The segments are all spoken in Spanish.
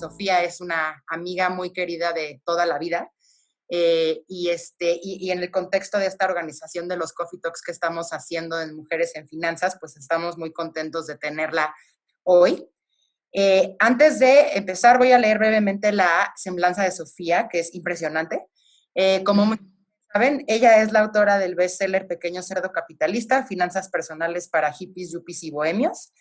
Sofía es una amiga muy querida de toda la vida. Y en el contexto de esta organización de los Coffee Talks que estamos haciendo en Mujeres en Finanzas, pues estamos muy contentos de tenerla hoy. Antes de empezar, voy a leer brevemente la semblanza de Sofía, que es impresionante. Como muchos saben, ella es la autora del bestseller Pequeño Cerdo Capitalista, Finanzas Personales para Hippies, Yuppies y Bohemios,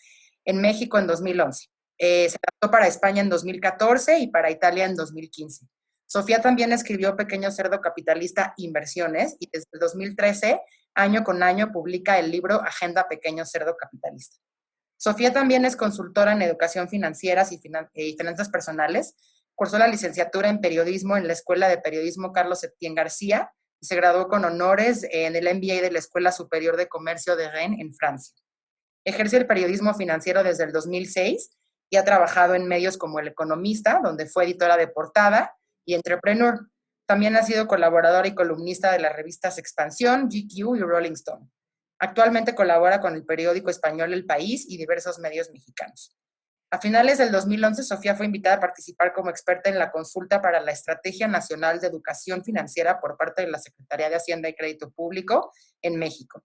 en México en 2011. Se adaptó para España en 2014 y para Italia en 2015. Sofía también escribió Pequeño Cerdo Capitalista Inversiones y desde el 2013, año con año, publica el libro Agenda Pequeño Cerdo Capitalista. Sofía también es consultora en educación financiera y finanzas personales. Cursó la licenciatura en periodismo en la Escuela de Periodismo Carlos Septién García y se graduó con honores en el MBA de la Escuela Superior de Comercio de Rennes en Francia. Ejerce el periodismo financiero desde el 2006 y ha trabajado en medios como El Economista, donde fue editora de portada, y Entrepreneur. También ha sido colaboradora y columnista de las revistas Expansión, GQ y Rolling Stone. Actualmente colabora con el periódico español El País y diversos medios mexicanos. A finales del 2011, Sofía fue invitada a participar como experta en la consulta para la Estrategia Nacional de Educación Financiera por parte de la Secretaría de Hacienda y Crédito Público en México.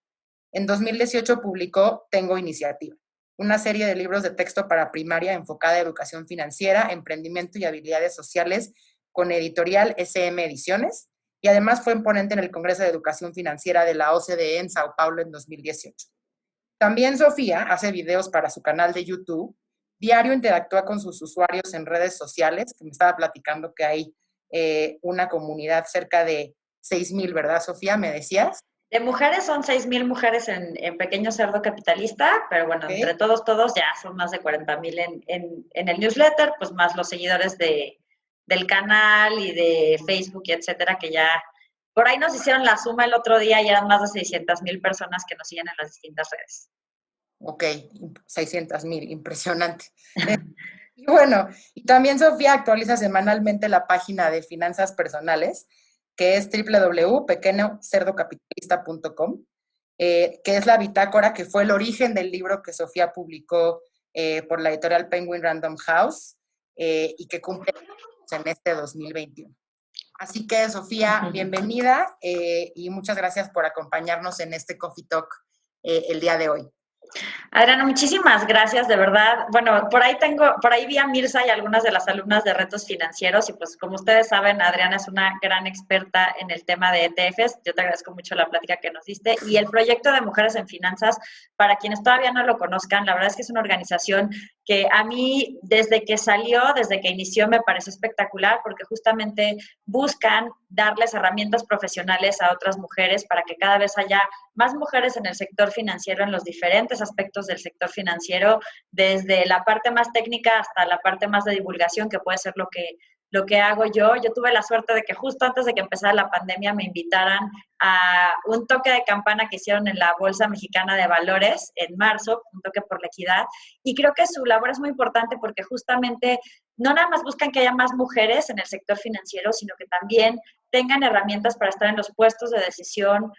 En 2018 publicó Tengo Iniciativa, una serie de libros de texto para primaria enfocada a educación financiera, emprendimiento y habilidades sociales con editorial SM Ediciones, y además fue ponente en el Congreso de Educación Financiera de la OCDE en Sao Paulo en 2018. También Sofía hace videos para su canal de YouTube. Diario interactúa con sus usuarios en redes sociales, que me estaba platicando que hay una comunidad cerca de 6,000, ¿verdad, Sofía? ¿Me decías? De mujeres son 6,000 mujeres en Pequeño Cerdo Capitalista, pero bueno, Okay. entre todos ya son más de 40,000 en el newsletter, pues más los seguidores del canal y de Facebook y etcétera, que ya por ahí nos hicieron la suma el otro día y eran más de 600,000 personas que nos siguen en las distintas redes. Ok, 600,000, impresionante. Y bueno, y también Sofía actualiza semanalmente la página de finanzas personales, que es www.pequeñocerdocapitalista.com, que es la bitácora que fue el origen del libro que Sofía publicó por la editorial Penguin Random House y que cumple en este 2021. Así que, Sofía, bienvenida y muchas gracias por acompañarnos en este Coffee Talk el día de hoy. Adriana, muchísimas gracias, de verdad. Bueno, por ahí vi a Mirza y algunas de las alumnas de retos financieros y pues como ustedes saben, Adriana es una gran experta en el tema de ETFs. Yo te agradezco mucho la plática que nos diste y el proyecto de Mujeres en Finanzas, para quienes todavía no lo conozcan, la verdad es que es una organización que a mí desde que inició, me pareció espectacular porque justamente buscan darles herramientas profesionales a otras mujeres para que cada vez haya más mujeres en el sector financiero, en los diferentes aspectos del sector financiero, desde la parte más técnica hasta la parte más de divulgación, que puede ser lo que hago yo. Yo tuve la suerte de que justo antes de que empezara la pandemia me invitaran a un toque de campana que hicieron en la Bolsa Mexicana de Valores en marzo, un toque por la equidad, y creo que su labor es muy importante porque justamente no nada más buscan que haya más mujeres en el sector financiero, sino que también tengan herramientas para estar en los puestos de decisión,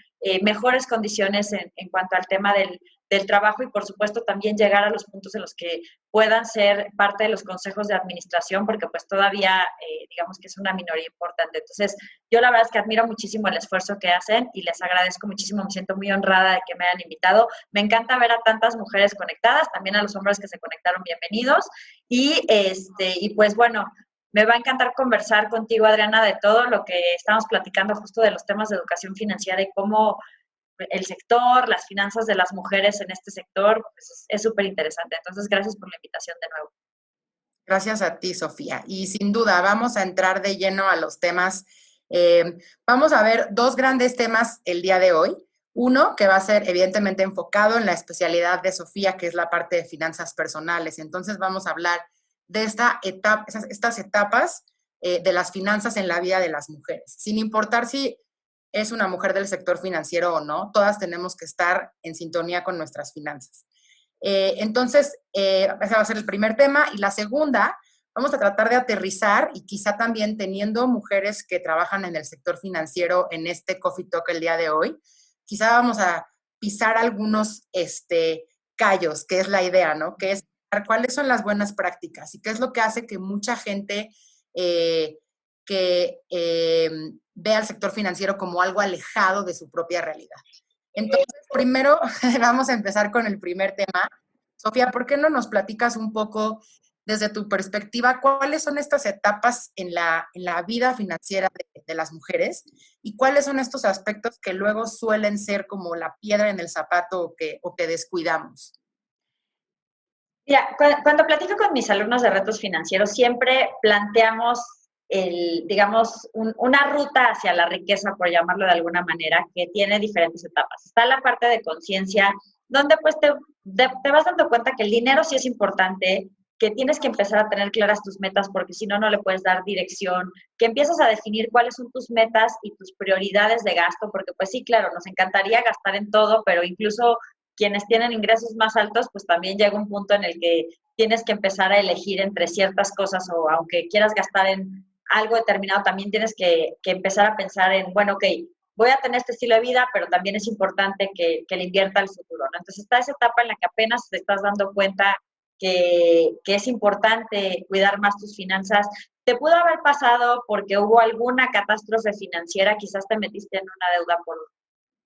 mejores condiciones en cuanto al tema del trabajo y, por supuesto, también llegar a los puntos en los que puedan ser parte de los consejos de administración, porque pues todavía, digamos que es una minoría importante. Entonces, yo la verdad es que admiro muchísimo el esfuerzo que hacen y les agradezco muchísimo, me siento muy honrada de que me hayan invitado. Me encanta ver a tantas mujeres conectadas, también a los hombres que se conectaron, bienvenidos. Y pues bueno, me va a encantar conversar contigo, Adriana, de todo lo que estamos platicando justo de los temas de educación financiera y cómo el sector, las finanzas de las mujeres en este sector, pues es súper interesante. Entonces, gracias por la invitación de nuevo. Gracias a ti, Sofía. Y sin duda, vamos a entrar de lleno a los temas. Vamos a ver dos grandes temas el día de hoy. Uno, que va a ser evidentemente enfocado en la especialidad de Sofía, que es la parte de finanzas personales. Entonces, vamos a hablar de estas etapas de las finanzas en la vida de las mujeres. Sin importar si es una mujer del sector financiero o no, todas tenemos que estar en sintonía con nuestras finanzas. Entonces, ese va a ser el primer tema. Y la segunda, vamos a tratar de aterrizar y quizá también teniendo mujeres que trabajan en el sector financiero en este Coffee Talk el día de hoy, quizá vamos a pisar algunos callos, que es la idea, ¿no? Que es cuáles son las buenas prácticas y qué es lo que hace que mucha gente que ve al sector financiero como algo alejado de su propia realidad. Entonces, primero vamos a empezar con el primer tema. Sofía, ¿por qué no nos platicas un poco desde tu perspectiva cuáles son estas etapas en la vida financiera de las mujeres y cuáles son estos aspectos que luego suelen ser como la piedra en el zapato o que descuidamos? Mira, cuando platico con mis alumnos de retos financieros, siempre planteamos digamos, una ruta hacia la riqueza, por llamarlo de alguna manera, que tiene diferentes etapas. Está la parte de conciencia, donde pues te vas dando cuenta que el dinero sí es importante, que tienes que empezar a tener claras tus metas, porque si no, no le puedes dar dirección, que empiezas a definir cuáles son tus metas y tus prioridades de gasto, porque pues sí, claro, nos encantaría gastar en todo, pero incluso quienes tienen ingresos más altos, pues también llega un punto en el que tienes que empezar a elegir entre ciertas cosas o aunque quieras gastar en algo determinado, también tienes que empezar a pensar en, bueno, ok, voy a tener este estilo de vida, pero también es importante que le invierta al futuro, ¿no? Entonces está esa etapa en la que apenas te estás dando cuenta que es importante cuidar más tus finanzas. Te pudo haber pasado porque hubo alguna catástrofe financiera, quizás te metiste en una deuda por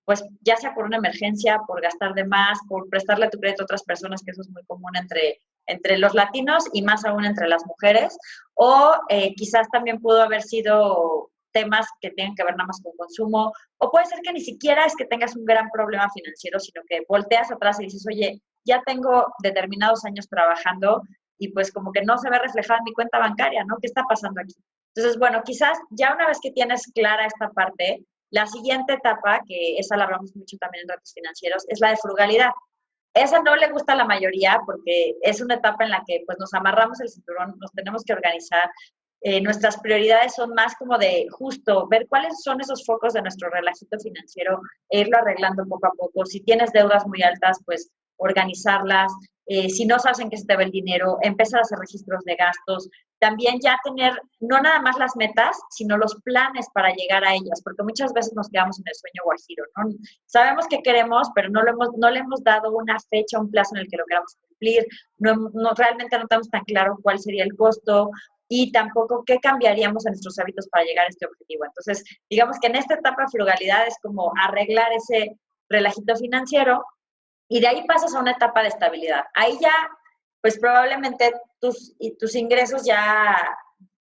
pues ya sea por una emergencia, por gastar de más, por prestarle tu crédito a otras personas, que eso es muy común entre los latinos y más aún entre las mujeres, o quizás también pudo haber sido temas que tienen que ver nada más con consumo, o puede ser que ni siquiera es que tengas un gran problema financiero, sino que volteas atrás y dices, oye, ya tengo determinados años trabajando y pues como que no se ve reflejada en mi cuenta bancaria, ¿no? ¿Qué está pasando aquí? Entonces, bueno, quizás ya una vez que tienes clara esta parte, la siguiente etapa, que esa la hablamos mucho también en retos financieros, es la de frugalidad. Esa no le gusta a la mayoría porque es una etapa en la que pues nos amarramos el cinturón, nos tenemos que organizar. Nuestras prioridades son más como de justo ver cuáles son esos focos de nuestro relajito financiero e irlo arreglando poco a poco. Si tienes deudas muy altas, pues organizarlas. Si no sabes en qué se te va el dinero, empezar a hacer registros de gastos. También ya tener no nada más las metas, sino los planes para llegar a ellas, porque muchas veces nos quedamos en el sueño guajiro, ¿no? Sabemos qué queremos, pero no le hemos dado una fecha, un plazo en el que lo queramos cumplir, realmente no tenemos tan claro cuál sería el costo y tampoco qué cambiaríamos en nuestros hábitos para llegar a este objetivo. Entonces, digamos que en esta etapa de frugalidad es como arreglar ese relajito financiero y de ahí pasas a una etapa de estabilidad. Ahí ya, pues probablemente tus ingresos ya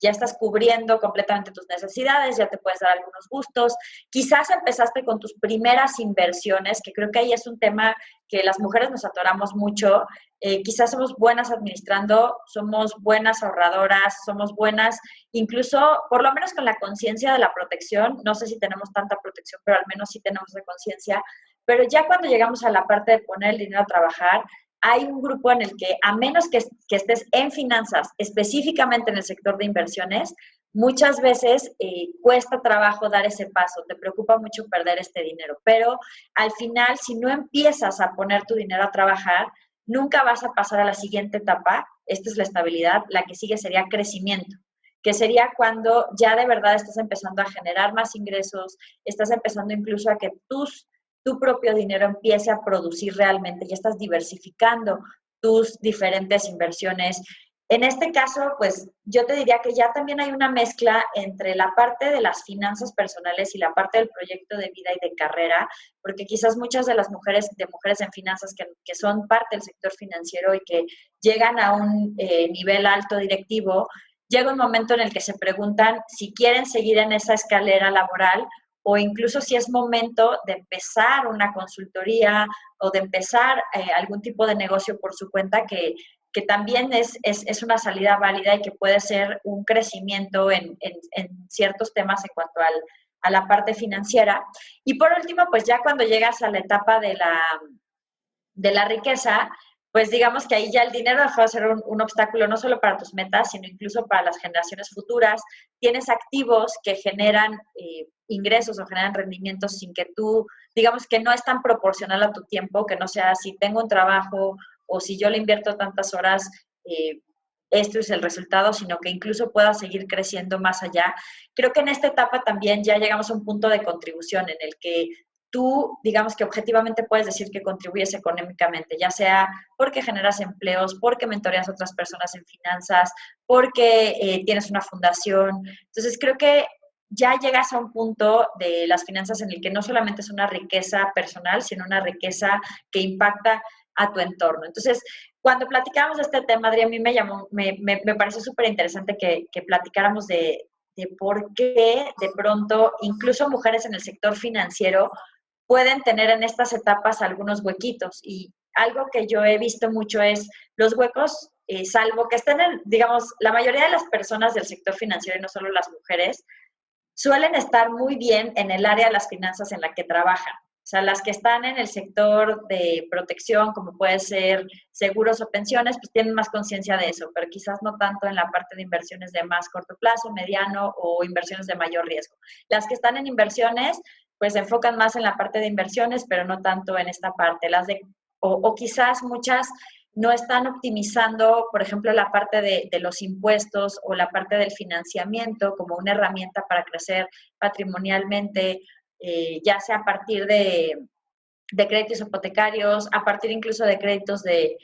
estás cubriendo completamente tus necesidades, ya te puedes dar algunos gustos. Quizás empezaste con tus primeras inversiones, que creo que ahí es un tema que las mujeres nos atoramos mucho. Quizás somos buenas administrando, somos buenas ahorradoras, somos buenas, incluso por lo menos con la conciencia de la protección. No sé si tenemos tanta protección, pero al menos sí tenemos esa conciencia. Pero ya cuando llegamos a la parte de poner el dinero a trabajar, hay un grupo en el que, a menos que estés en finanzas, específicamente en el sector de inversiones, muchas veces cuesta trabajo dar ese paso, te preocupa mucho perder este dinero, pero al final, si no empiezas a poner tu dinero a trabajar, nunca vas a pasar a la siguiente etapa, esta es la estabilidad, la que sigue sería crecimiento, que sería cuando ya de verdad estás empezando a generar más ingresos, estás empezando incluso a que tu propio dinero empiece a producir realmente, ya estás diversificando tus diferentes inversiones. En este caso, pues yo te diría que ya también hay una mezcla entre la parte de las finanzas personales y la parte del proyecto de vida y de carrera, porque quizás muchas de las mujeres en finanzas que son parte del sector financiero y que llegan a un nivel alto directivo, llega un momento en el que se preguntan si quieren seguir en esa escalera laboral o incluso si es momento de empezar una consultoría o de empezar algún tipo de negocio por su cuenta que también es una salida válida y que puede ser un crecimiento en ciertos temas en cuanto a la parte financiera. Y por último, pues ya cuando llegas a la etapa de la riqueza, pues digamos que ahí ya el dinero dejó de ser un obstáculo no solo para tus metas, sino incluso para las generaciones futuras. Tienes activos que generan ingresos o generan rendimientos sin que tú, digamos que no es tan proporcional a tu tiempo, que no sea si tengo un trabajo o si yo le invierto tantas horas, esto es el resultado, sino que incluso pueda seguir creciendo más allá. Creo que en esta etapa también ya llegamos a un punto de contribución en el que tú, digamos que objetivamente puedes decir que contribuyes económicamente, ya sea porque generas empleos, porque mentoreas a otras personas en finanzas, porque tienes una fundación. Entonces, creo que ya llegas a un punto de las finanzas en el que no solamente es una riqueza personal, sino una riqueza que impacta a tu entorno. Entonces, cuando platicábamos de este tema, Adri, a mí me pareció súper interesante que platicáramos de por qué de pronto incluso mujeres en el sector financiero pueden tener en estas etapas algunos huequitos. Y algo que yo he visto mucho es los huecos, salvo que estén en, digamos, la mayoría de las personas del sector financiero y no solo las mujeres, suelen estar muy bien en el área de las finanzas en la que trabajan. O sea, las que están en el sector de protección, como puede ser seguros o pensiones, pues tienen más conciencia de eso, pero quizás no tanto en la parte de inversiones de más corto plazo, mediano o inversiones de mayor riesgo. Las que están en inversiones, pues se enfocan más en la parte de inversiones, pero no tanto en esta parte. O quizás muchas no están optimizando, por ejemplo, la parte de los impuestos o la parte del financiamiento como una herramienta para crecer patrimonialmente, ya sea a partir de créditos hipotecarios, a partir incluso de créditos de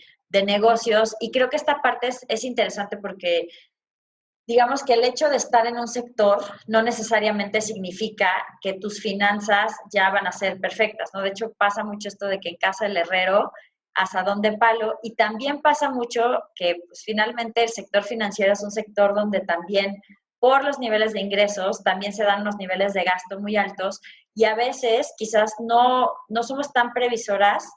negocios. Y creo que esta parte es interesante porque digamos que el hecho de estar en un sector no necesariamente significa que tus finanzas ya van a ser perfectas, ¿no? De hecho, pasa mucho esto de que en casa del herrero, asadón de palo, y también pasa mucho que pues, finalmente el sector financiero es un sector donde también por los niveles de ingresos también se dan unos niveles de gasto muy altos y a veces quizás no somos tan previsoras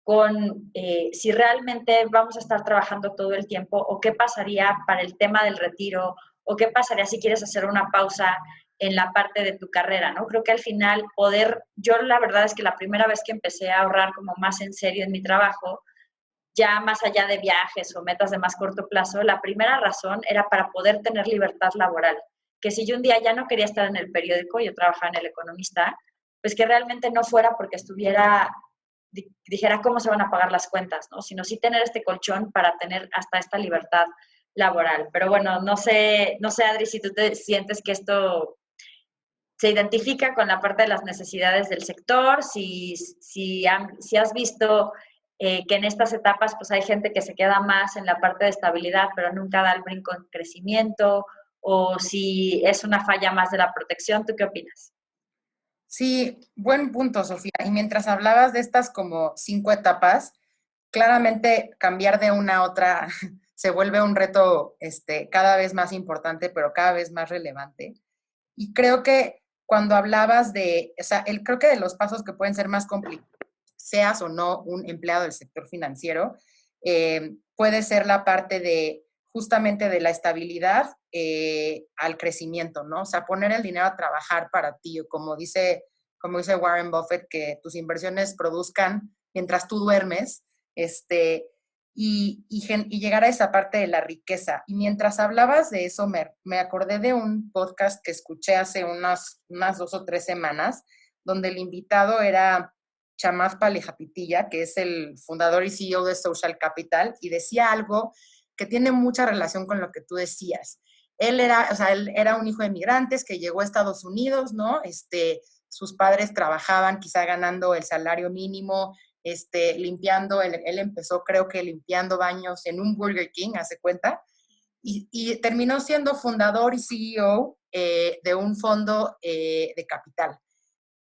con si realmente vamos a estar trabajando todo el tiempo o qué pasaría para el tema del retiro o qué pasaría si quieres hacer una pausa en la parte de tu carrera, ¿no? Creo que al final yo la verdad es que la primera vez que empecé a ahorrar como más en serio en mi trabajo, ya más allá de viajes o metas de más corto plazo, la primera razón era para poder tener libertad laboral. Que si yo un día ya no quería estar en el periódico, yo trabajaba en El Economista, pues que realmente no fuera porque dijera cómo se van a pagar las cuentas, ¿no? Sino sí tener este colchón para tener hasta esta libertad laboral. Pero bueno, no sé, Adri, si tú te sientes que esto se identifica con la parte de las necesidades del sector, si has visto que en estas etapas pues hay gente que se queda más en la parte de estabilidad, pero nunca da el brinco en crecimiento, o si es una falla más de la protección, ¿tú qué opinas? Sí, buen punto, Sofía. Y mientras hablabas de estas como 5 etapas, claramente cambiar de una a otra se vuelve un reto cada vez más importante, pero cada vez más relevante. Y creo que cuando hablabas o sea, creo que de los pasos que pueden ser más complicados, seas o no un empleado del sector financiero, puede ser la parte de justamente de la estabilidad al crecimiento, ¿no? O sea, poner el dinero a trabajar para ti, o como dice Warren Buffett, que tus inversiones produzcan mientras tú duermes, y llegar a esa parte de la riqueza. Y mientras hablabas de eso, me acordé de un podcast que escuché hace unas 2 o 3 semanas, donde el invitado era Chamath Palihapitiya, que es el fundador y CEO de Social Capital, y decía algo que tiene mucha relación con lo que tú decías. Él era un hijo de migrantes que llegó a Estados Unidos, ¿no? Sus padres trabajaban quizá ganando el salario mínimo, limpiando, él empezó creo que limpiando baños en un Burger King, hace cuenta, y terminó siendo fundador y CEO de un fondo de capital.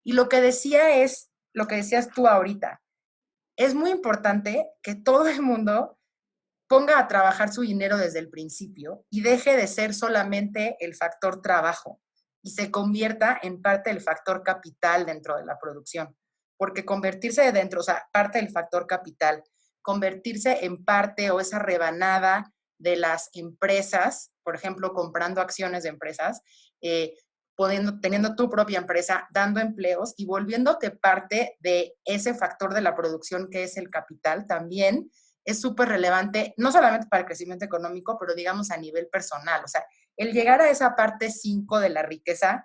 Y lo que decía es, lo que decías tú ahorita, es muy importante que todo el mundo ponga a trabajar su dinero desde el principio y deje de ser solamente el factor trabajo y se convierta en parte del factor capital dentro de la producción. Porque convertirse dentro, o sea, parte del factor capital, convertirse en parte o esa rebanada de las empresas, por ejemplo, comprando acciones de empresas, teniendo tu propia empresa, dando empleos y volviéndote parte de ese factor de la producción que es el capital, también es súper relevante, no solamente para el crecimiento económico, pero digamos a nivel personal. O sea, el llegar a esa parte 5 de la riqueza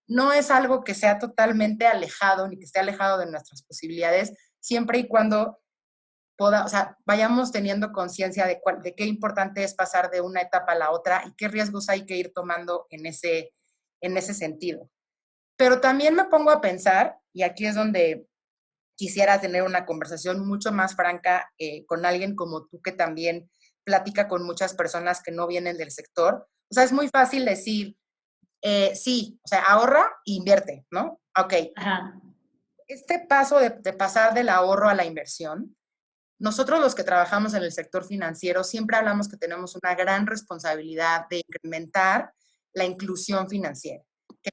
no es algo que sea totalmente alejado, ni que esté alejado de nuestras posibilidades, siempre y cuando o sea, vayamos teniendo conciencia de qué importante es pasar de una etapa a la otra y qué riesgos hay que ir tomando en ese sentido. Pero también me pongo a pensar, y aquí es donde quisiera tener una conversación mucho más franca con alguien como tú que también platica con muchas personas que no vienen del sector. O sea, es muy fácil decir, sí, o sea, ahorra e invierte, ¿no? Ok, Ajá. este paso de pasar del ahorro a la inversión, nosotros los que trabajamos en el sector financiero siempre hablamos que tenemos una gran responsabilidad de incrementar la inclusión financiera, que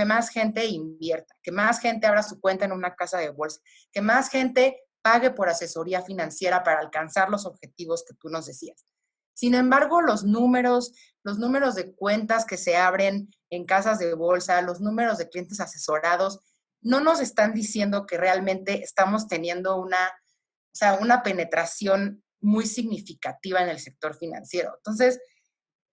más gente invierta, que más gente abra su cuenta en una casa de bolsa, que más gente pague por asesoría financiera para alcanzar los objetivos que tú nos decías. Sin embargo, los números de cuentas que se abren en casas de bolsa, los números de clientes asesorados, no nos están diciendo que realmente estamos teniendo o sea, una penetración muy significativa en el sector financiero. Entonces,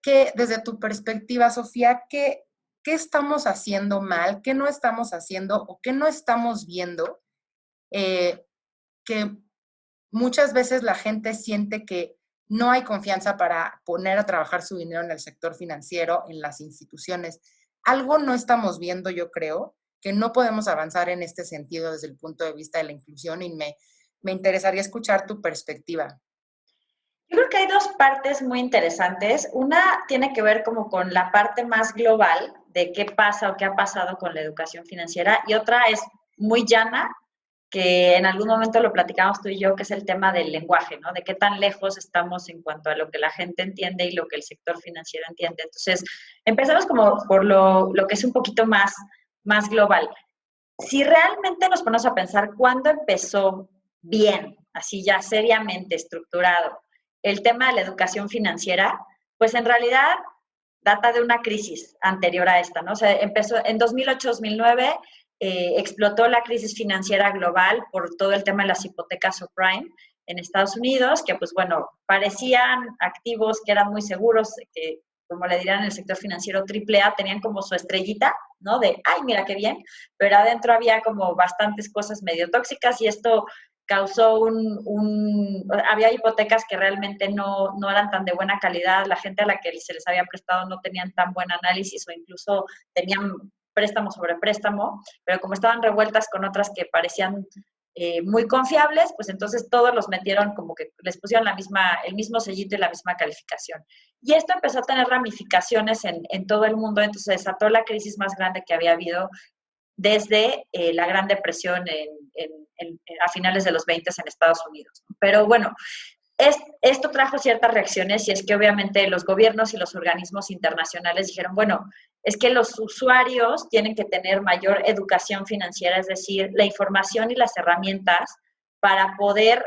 desde tu perspectiva, Sofía, qué estamos haciendo mal, qué no estamos haciendo o qué no estamos viendo que muchas veces la gente siente que no hay confianza para poner a trabajar su dinero en el sector financiero, en las instituciones? Algo no estamos viendo, yo creo, que no podemos avanzar en este sentido desde el punto de vista de la inclusión y me interesaría escuchar tu perspectiva. Yo creo que hay dos partes muy interesantes. Una tiene que ver como con la parte más global de qué pasa o qué ha pasado con la educación financiera y otra es muy llana, que en algún momento lo platicamos tú y yo, que es el tema del lenguaje, ¿no? De qué tan lejos estamos en cuanto a lo que la gente entiende y lo que el sector financiero entiende. Entonces, empezamos como por lo que es un poquito más global. Si realmente nos ponemos a pensar cuándo empezó bien, así ya seriamente estructurado, el tema de la educación financiera, pues en realidad data de una crisis anterior a esta, ¿no? O sea, empezó en 2008-2009, explotó la crisis financiera global por todo el tema de las hipotecas subprime en Estados Unidos, que pues bueno, parecían activos que eran muy seguros, que como le dirán en el sector financiero triple A, tenían como su estrellita, ¿no? De, ay, mira qué bien, pero adentro había como bastantes cosas medio tóxicas y esto causó había hipotecas que realmente no eran tan de buena calidad, la gente a la que se les había prestado no tenían tan buen análisis o incluso tenían préstamo sobre préstamo, pero como estaban revueltas con otras que parecían muy confiables, pues entonces todos los metieron como que les pusieron el mismo sellito y la misma calificación. Y esto empezó a tener ramificaciones en todo el mundo, entonces desató la crisis más grande que había habido desde la Gran Depresión a finales de los 20 en Estados Unidos. Pero bueno, esto trajo ciertas reacciones y es que obviamente los gobiernos y los organismos internacionales dijeron, bueno, es que los usuarios tienen que tener mayor educación financiera, es decir, la información y las herramientas para poder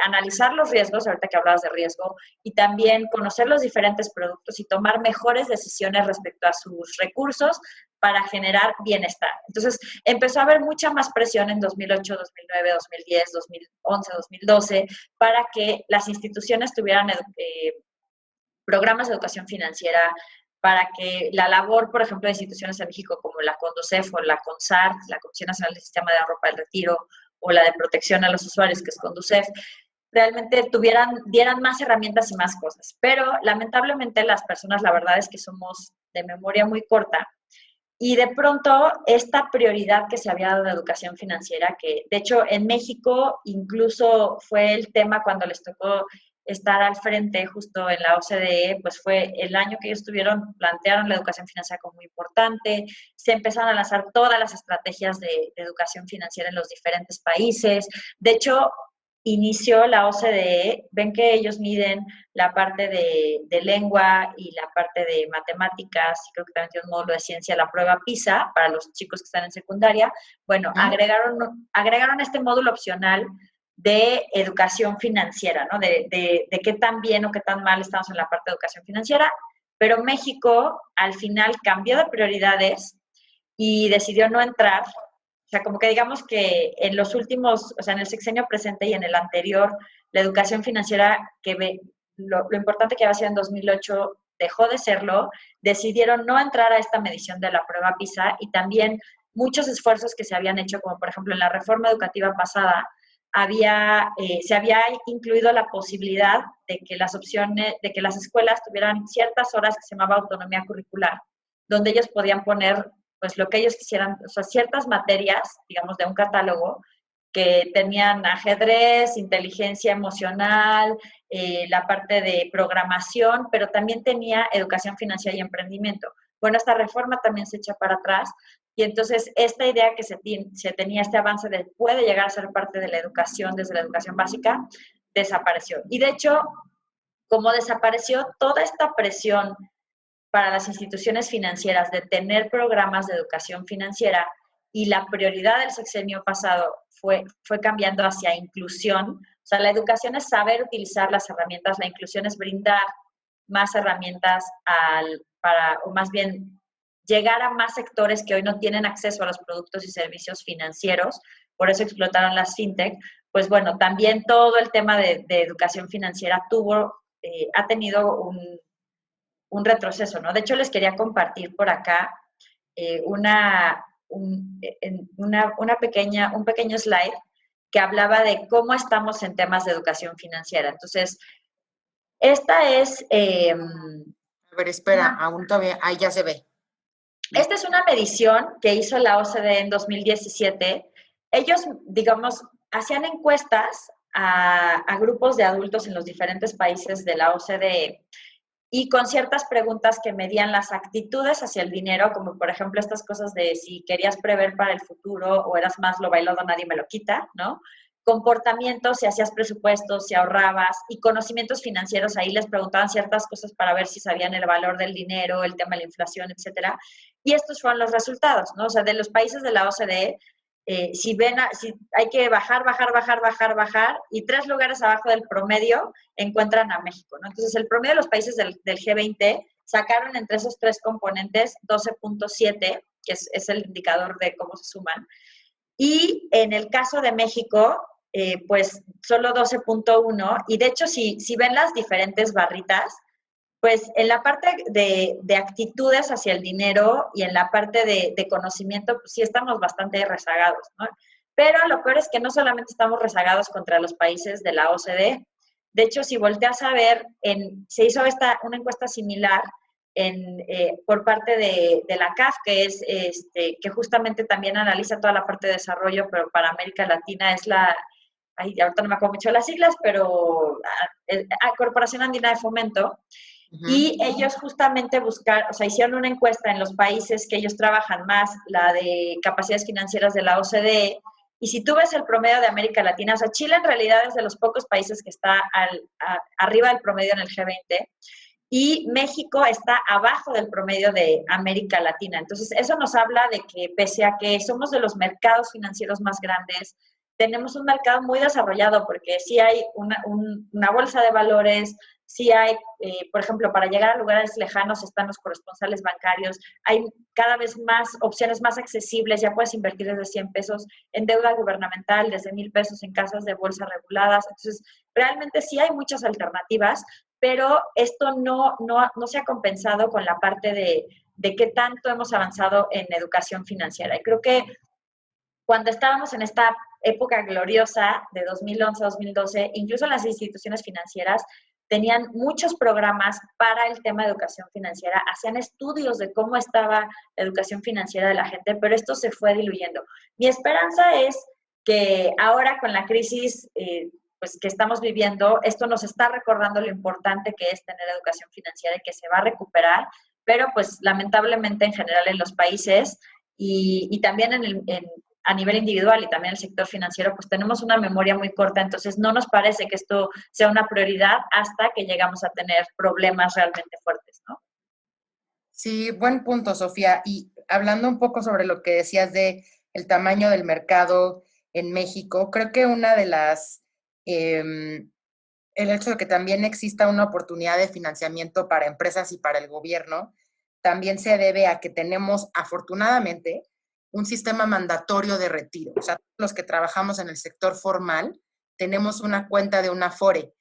analizar los riesgos, ahorita que hablabas de riesgo, y también conocer los diferentes productos y tomar mejores decisiones respecto a sus recursos para generar bienestar. Entonces, empezó a haber mucha más presión en 2008, 2009, 2010, 2011, 2012, para que las instituciones tuvieran programas de educación financiera, para que la labor, por ejemplo, de instituciones en México como la CONDUCEF o la CONSAR, la Comisión Nacional del Sistema de Ahorro para el Retiro, o la de protección a los usuarios, que es CONDUCEF, realmente dieran más herramientas y más cosas. Pero lamentablemente las personas, la verdad es que somos de memoria muy corta y de pronto esta prioridad que se había dado de educación financiera, que de hecho en México incluso fue el tema cuando les tocó estar al frente justo en la OCDE, pues fue el año que ellos plantearon la educación financiera como muy importante, se empezaron a lanzar todas las estrategias de educación financiera en los diferentes países. De hecho, inició la OCDE, ven que ellos miden la parte de lengua y la parte de matemáticas, y creo que también tiene un módulo de ciencia, la prueba PISA, para los chicos que están en secundaria. Bueno, agregaron este módulo opcional de educación financiera, ¿no? De qué tan bien o qué tan mal estamos en la parte de educación financiera, pero México al final cambió de prioridades y decidió no entrar. O sea, como que digamos que en los últimos, o sea, en el sexenio presente y en el anterior, la educación financiera, lo importante que había sido en 2008 dejó de serlo, decidieron no entrar a esta medición de la prueba PISA y también muchos esfuerzos que se habían hecho, como por ejemplo en la reforma educativa pasada, se había incluido la posibilidad de que de que las escuelas tuvieran ciertas horas que se llamaba autonomía curricular, donde ellos podían poner pues lo que ellos quisieran, o sea, ciertas materias, digamos, de un catálogo que tenían ajedrez, inteligencia emocional, la parte de programación, pero también tenía educación financiera y emprendimiento. Bueno, esta reforma también se echa para atrás y entonces esta idea que se tenía, este avance de puede llegar a ser parte de la educación desde la educación básica, desapareció. Y de hecho, como desapareció toda esta presión para las instituciones financieras de tener programas de educación financiera y la prioridad del sexenio pasado fue cambiando hacia inclusión. O sea, la educación es saber utilizar las herramientas, la inclusión es brindar más herramientas o más bien llegar a más sectores que hoy no tienen acceso a los productos y servicios financieros, por eso explotaron las fintech. Pues bueno, también todo el tema de educación financiera ha tenido un retroceso, ¿no? De hecho, les quería compartir por acá un pequeño slide que hablaba de cómo estamos en temas de educación financiera. Entonces, esta es... A ver, espera, aún todavía, ahí ya se ve. Esta es una medición que hizo la OCDE en 2017. Ellos, digamos, hacían encuestas a grupos de adultos en los diferentes países de la OCDE y con ciertas preguntas que medían las actitudes hacia el dinero, como por ejemplo estas cosas de si querías prever para el futuro o eras más lo bailado, nadie me lo quita, ¿no? Comportamientos, si hacías presupuestos, si ahorrabas, y conocimientos financieros, ahí les preguntaban ciertas cosas para ver si sabían el valor del dinero, el tema de la inflación, etcétera. Y estos fueron los resultados, ¿no? O sea, de los países de la OCDE, si hay que bajar, y 3 lugares abajo del promedio encuentran a México, ¿no? Entonces, el promedio de los países del G20 sacaron entre esos 3 componentes 12.7, que es el indicador de cómo se suman, y en el caso de México, pues solo 12.1, y de hecho, si ven las diferentes barritas, pues en la parte de actitudes hacia el dinero y en la parte de conocimiento, pues sí estamos bastante rezagados, ¿no? Pero lo peor es que no solamente estamos rezagados contra los países de la OCDE. De hecho, si volteas a ver, se hizo una encuesta similar por parte de la CAF, que es que justamente también analiza toda la parte de desarrollo, pero para América Latina es ahorita no me acuerdo mucho las siglas, pero Corporación Andina de Fomento. Y ellos justamente hicieron una encuesta en los países que ellos trabajan más, la de capacidades financieras de la OCDE, y si tú ves el promedio de América Latina, o sea, Chile en realidad es de los pocos países que está arriba del promedio en el G20, y México está abajo del promedio de América Latina. Entonces, eso nos habla de que pese a que somos de los mercados financieros más grandes, tenemos un mercado muy desarrollado porque sí hay una bolsa de valores, sí hay, por ejemplo, para llegar a lugares lejanos están los corresponsales bancarios, hay cada vez más opciones más accesibles, ya puedes invertir desde 100 pesos en deuda gubernamental, desde 1,000 pesos en casas de bolsa reguladas. Entonces, realmente sí hay muchas alternativas, pero esto no se ha compensado con la parte de qué tanto hemos avanzado en educación financiera. Y creo que cuando estábamos en esta época gloriosa de 2011 a 2012, incluso las instituciones financieras tenían muchos programas para el tema de educación financiera, hacían estudios de cómo estaba la educación financiera de la gente, pero esto se fue diluyendo. Mi esperanza es que ahora con la crisis pues, que estamos viviendo, esto nos está recordando lo importante que es tener educación financiera y que se va a recuperar, pero pues lamentablemente en general en los países y también a nivel individual y también el sector financiero, pues tenemos una memoria muy corta, entonces no nos parece que esto sea una prioridad hasta que llegamos a tener problemas realmente fuertes, ¿no? Sí, buen punto, Sofía. Y hablando un poco sobre lo que decías de el tamaño del mercado en México, creo que una de el hecho de que también exista una oportunidad de financiamiento para empresas y para el gobierno, también se debe a que tenemos, afortunadamente, un sistema mandatorio de retiro. O sea, los que trabajamos en el sector formal, tenemos una cuenta de una Afore.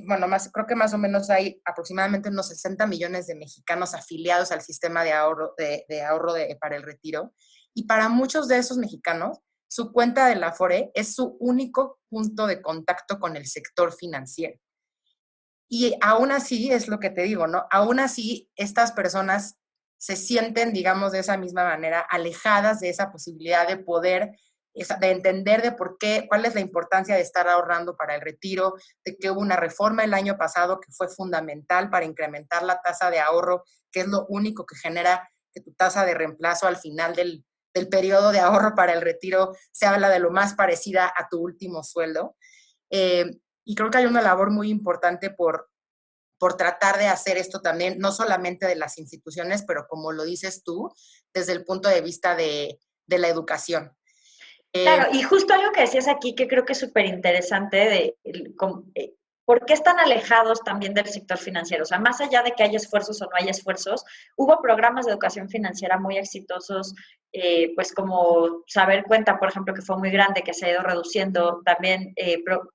Bueno, creo que más o menos hay aproximadamente unos 60 millones de mexicanos afiliados al sistema de ahorro, para el retiro. Y para muchos de esos mexicanos, su cuenta de la Afore es su único punto de contacto con el sector financiero. Y aún así, es lo que te digo, ¿no? Aún así, estas personas se sienten, digamos, de esa misma manera, alejadas de esa posibilidad de poder, de entender de por qué, cuál es la importancia de estar ahorrando para el retiro, de que hubo una reforma el año pasado que fue fundamental para incrementar la tasa de ahorro, que es lo único que genera que tu tasa de reemplazo al final del periodo de ahorro para el retiro se habla de lo más parecida a tu último sueldo. Y creo que hay una labor muy importante por tratar de hacer esto también, no solamente de las instituciones, pero como lo dices tú, desde el punto de vista de la educación. Claro, y justo algo que decías aquí que creo que es súper interesante ¿por qué están alejados también del sector financiero? O sea, más allá de que haya esfuerzos o no haya esfuerzos, hubo programas de educación financiera muy exitosos, pues como Saber Cuenta, por ejemplo, que fue muy grande, que se ha ido reduciendo, también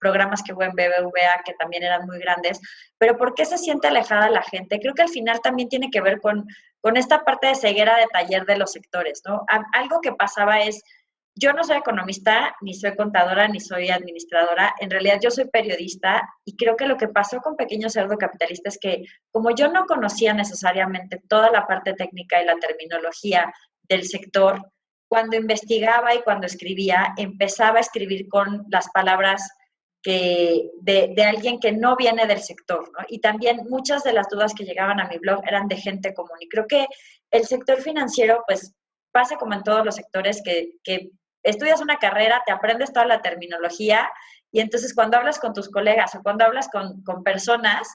programas que hubo en BBVA, que también eran muy grandes, pero ¿por qué se siente alejada la gente? Creo que al final también tiene que ver con esta parte de ceguera de taller de los sectores, ¿no? Algo que pasaba es, yo no soy economista, ni soy contadora, ni soy administradora. En realidad yo soy periodista y creo que lo que pasó con Pequeño Cerdo Capitalista es que como yo no conocía necesariamente toda la parte técnica y la terminología del sector, cuando investigaba y cuando escribía, empezaba a escribir con las palabras de alguien que no viene del sector, ¿no? Y también muchas de las dudas que llegaban a mi blog eran de gente común. Y creo que el sector financiero, pues, pasa como en todos los sectores que estudias una carrera, te aprendes toda la terminología y entonces cuando hablas con tus colegas o cuando hablas con personas,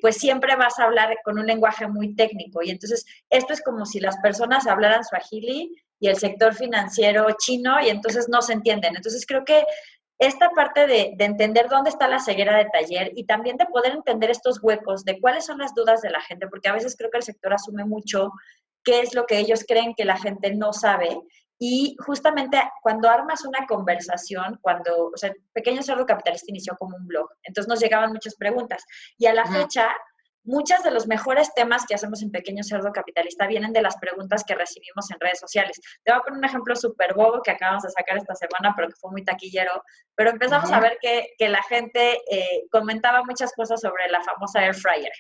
pues siempre vas a hablar con un lenguaje muy técnico. Y entonces esto es como si las personas hablaran suajili y el sector financiero chino y entonces no se entienden. Entonces creo que esta parte de entender dónde está la ceguera de taller y también de poder entender estos huecos de cuáles son las dudas de la gente, porque a veces creo que el sector asume mucho qué es lo que ellos creen que la gente no sabe. Y justamente cuando armas una conversación, o sea, Pequeño Cerdo Capitalista inició como un blog, entonces nos llegaban muchas preguntas. Y a la fecha, muchos de los mejores temas que hacemos en Pequeño Cerdo Capitalista vienen de las preguntas que recibimos en redes sociales. Te voy a poner un ejemplo súper bobo que acabamos de sacar esta semana, pero que fue muy taquillero. Pero empezamos a ver que la gente comentaba muchas cosas sobre la famosa Air Fryer.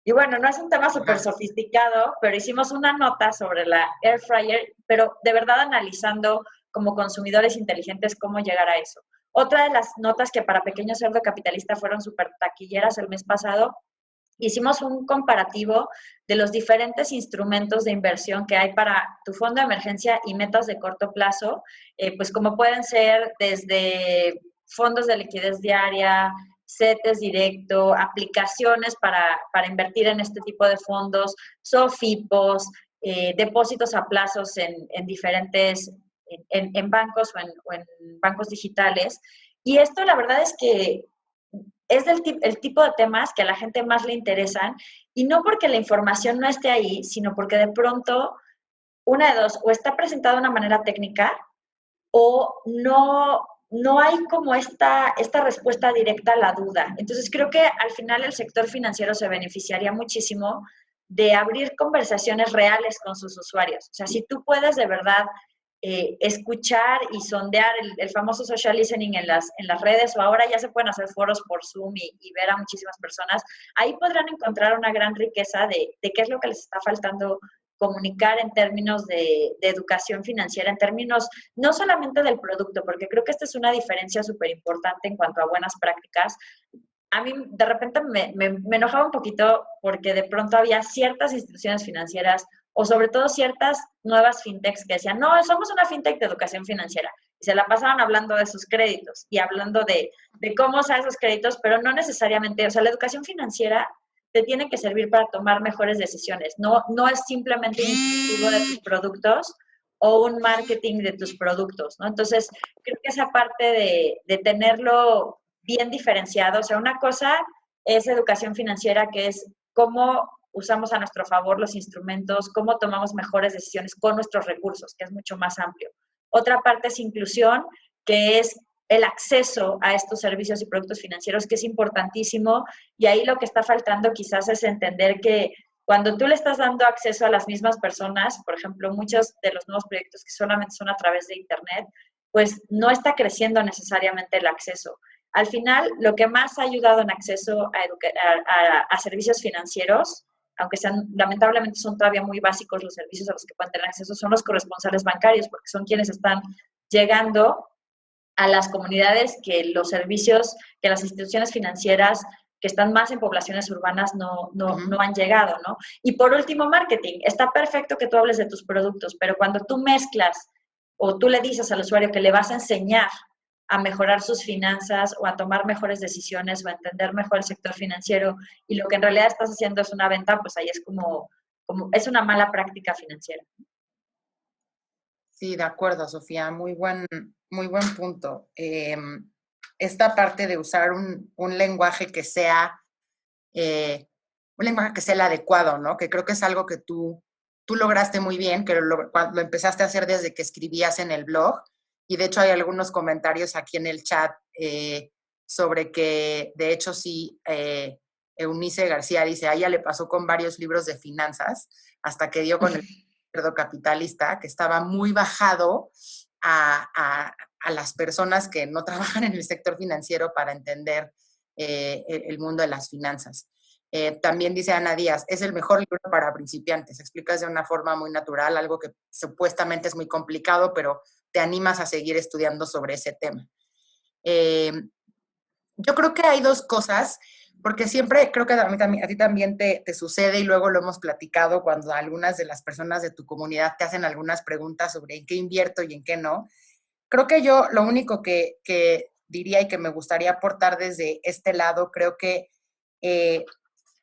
Y bueno, no es un tema súper sofisticado, pero hicimos una nota sobre la air fryer, pero de verdad analizando como consumidores inteligentes cómo llegar a eso. Otra de las notas que para Pequeño Cerdo Capitalista fueron súper taquilleras el mes pasado, hicimos un comparativo de los diferentes instrumentos de inversión que hay para tu fondo de emergencia y metas de corto plazo, pues como pueden ser desde fondos de liquidez diaria, CETES directo, aplicaciones para invertir en este tipo de fondos, SOFIPOS, depósitos a plazos en diferentes, en bancos o en bancos digitales. Y esto la verdad es que es el tipo de temas que a la gente más le interesan y no porque la información no esté ahí, sino porque de pronto, una de dos, o está presentada de una manera técnica o no hay como esta respuesta directa a la duda. Entonces creo que al final el sector financiero se beneficiaría muchísimo de abrir conversaciones reales con sus usuarios. O sea, si tú puedes de verdad escuchar y sondear el famoso social listening en las redes, o ahora ya se pueden hacer foros por Zoom y ver a muchísimas personas, ahí podrán encontrar una gran riqueza de qué es lo que les está faltando comunicar en términos de educación financiera, en términos no solamente del producto, porque creo que esta es una diferencia súper importante en cuanto a buenas prácticas. A mí de repente me enojaba un poquito porque de pronto había ciertas instituciones financieras o sobre todo ciertas nuevas fintechs que decían, no, somos una fintech de educación financiera. Y se la pasaban hablando de sus créditos y hablando de cómo usar esos créditos, pero no necesariamente, o sea, la educación financiera te tiene que servir para tomar mejores decisiones. No es simplemente un incentivo de tus productos o un marketing de tus productos, ¿no? Entonces, creo que esa parte de tenerlo bien diferenciado, o sea, una cosa es educación financiera, que es cómo usamos a nuestro favor los instrumentos, cómo tomamos mejores decisiones con nuestros recursos, que es mucho más amplio. Otra parte es inclusión, que es el acceso a estos servicios y productos financieros, que es importantísimo, y ahí lo que está faltando quizás es entender que cuando tú le estás dando acceso a las mismas personas, por ejemplo, muchos de los nuevos proyectos que solamente son a través de Internet, pues no está creciendo necesariamente el acceso. Al final, lo que más ha ayudado en acceso a servicios financieros aunque sean, lamentablemente son todavía muy básicos los servicios a los que pueden tener acceso, son los corresponsales bancarios, porque son quienes están llegando a las comunidades que los servicios, que las instituciones financieras que están más en poblaciones urbanas no han llegado, ¿no? Y por último, marketing. Está perfecto que tú hables de tus productos, pero cuando tú mezclas o tú le dices al usuario que le vas a enseñar a mejorar sus finanzas o a tomar mejores decisiones o a entender mejor el sector financiero y lo que en realidad estás haciendo es una venta, pues ahí es como es una mala práctica financiera. Sí, de acuerdo, Sofía. Muy buen punto. Esta parte de usar un lenguaje que sea un lenguaje que sea el adecuado, ¿no? Que creo que es algo que tú lograste muy bien, que lo empezaste a hacer desde que escribías en el blog. Y de hecho hay algunos comentarios aquí en el chat sobre que, de hecho, sí, Eunice García dice, a ella le pasó con varios libros de finanzas, hasta que dio con el Cerdo Capitalista, que estaba muy bajado a las personas que no trabajan en el sector financiero para entender el mundo de las finanzas. También dice Ana Díaz, es el mejor libro para principiantes. Explicas de una forma muy natural algo que supuestamente es muy complicado, pero te animas a seguir estudiando sobre ese tema. Yo creo que hay dos cosas, porque siempre creo que a ti también te sucede y luego lo hemos platicado cuando algunas de las personas de tu comunidad te hacen algunas preguntas sobre en qué invierto y en qué no. Creo que yo lo único que diría y que me gustaría aportar desde este lado, creo que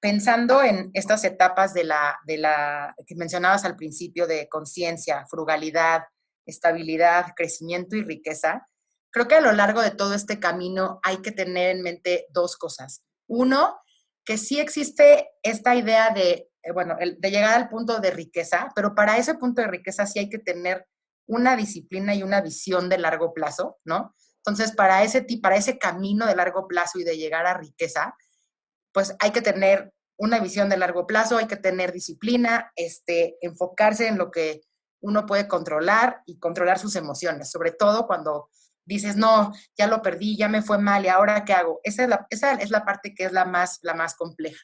pensando en estas etapas de la que mencionabas al principio de conciencia, frugalidad, estabilidad, crecimiento y riqueza, creo que a lo largo de todo este camino hay que tener en mente dos cosas. Uno, que sí existe esta idea de, de llegar al punto de riqueza, pero para ese punto de riqueza sí hay que tener una disciplina y una visión de largo plazo, ¿no? Entonces, para ese camino de largo plazo y de llegar a riqueza, pues hay que tener una visión de largo plazo, hay que tener disciplina, enfocarse en lo que uno puede controlar y controlar sus emociones, sobre todo cuando dices, no, ya lo perdí, ya me fue mal, ¿y ahora qué hago? Esa es la parte que es la más compleja.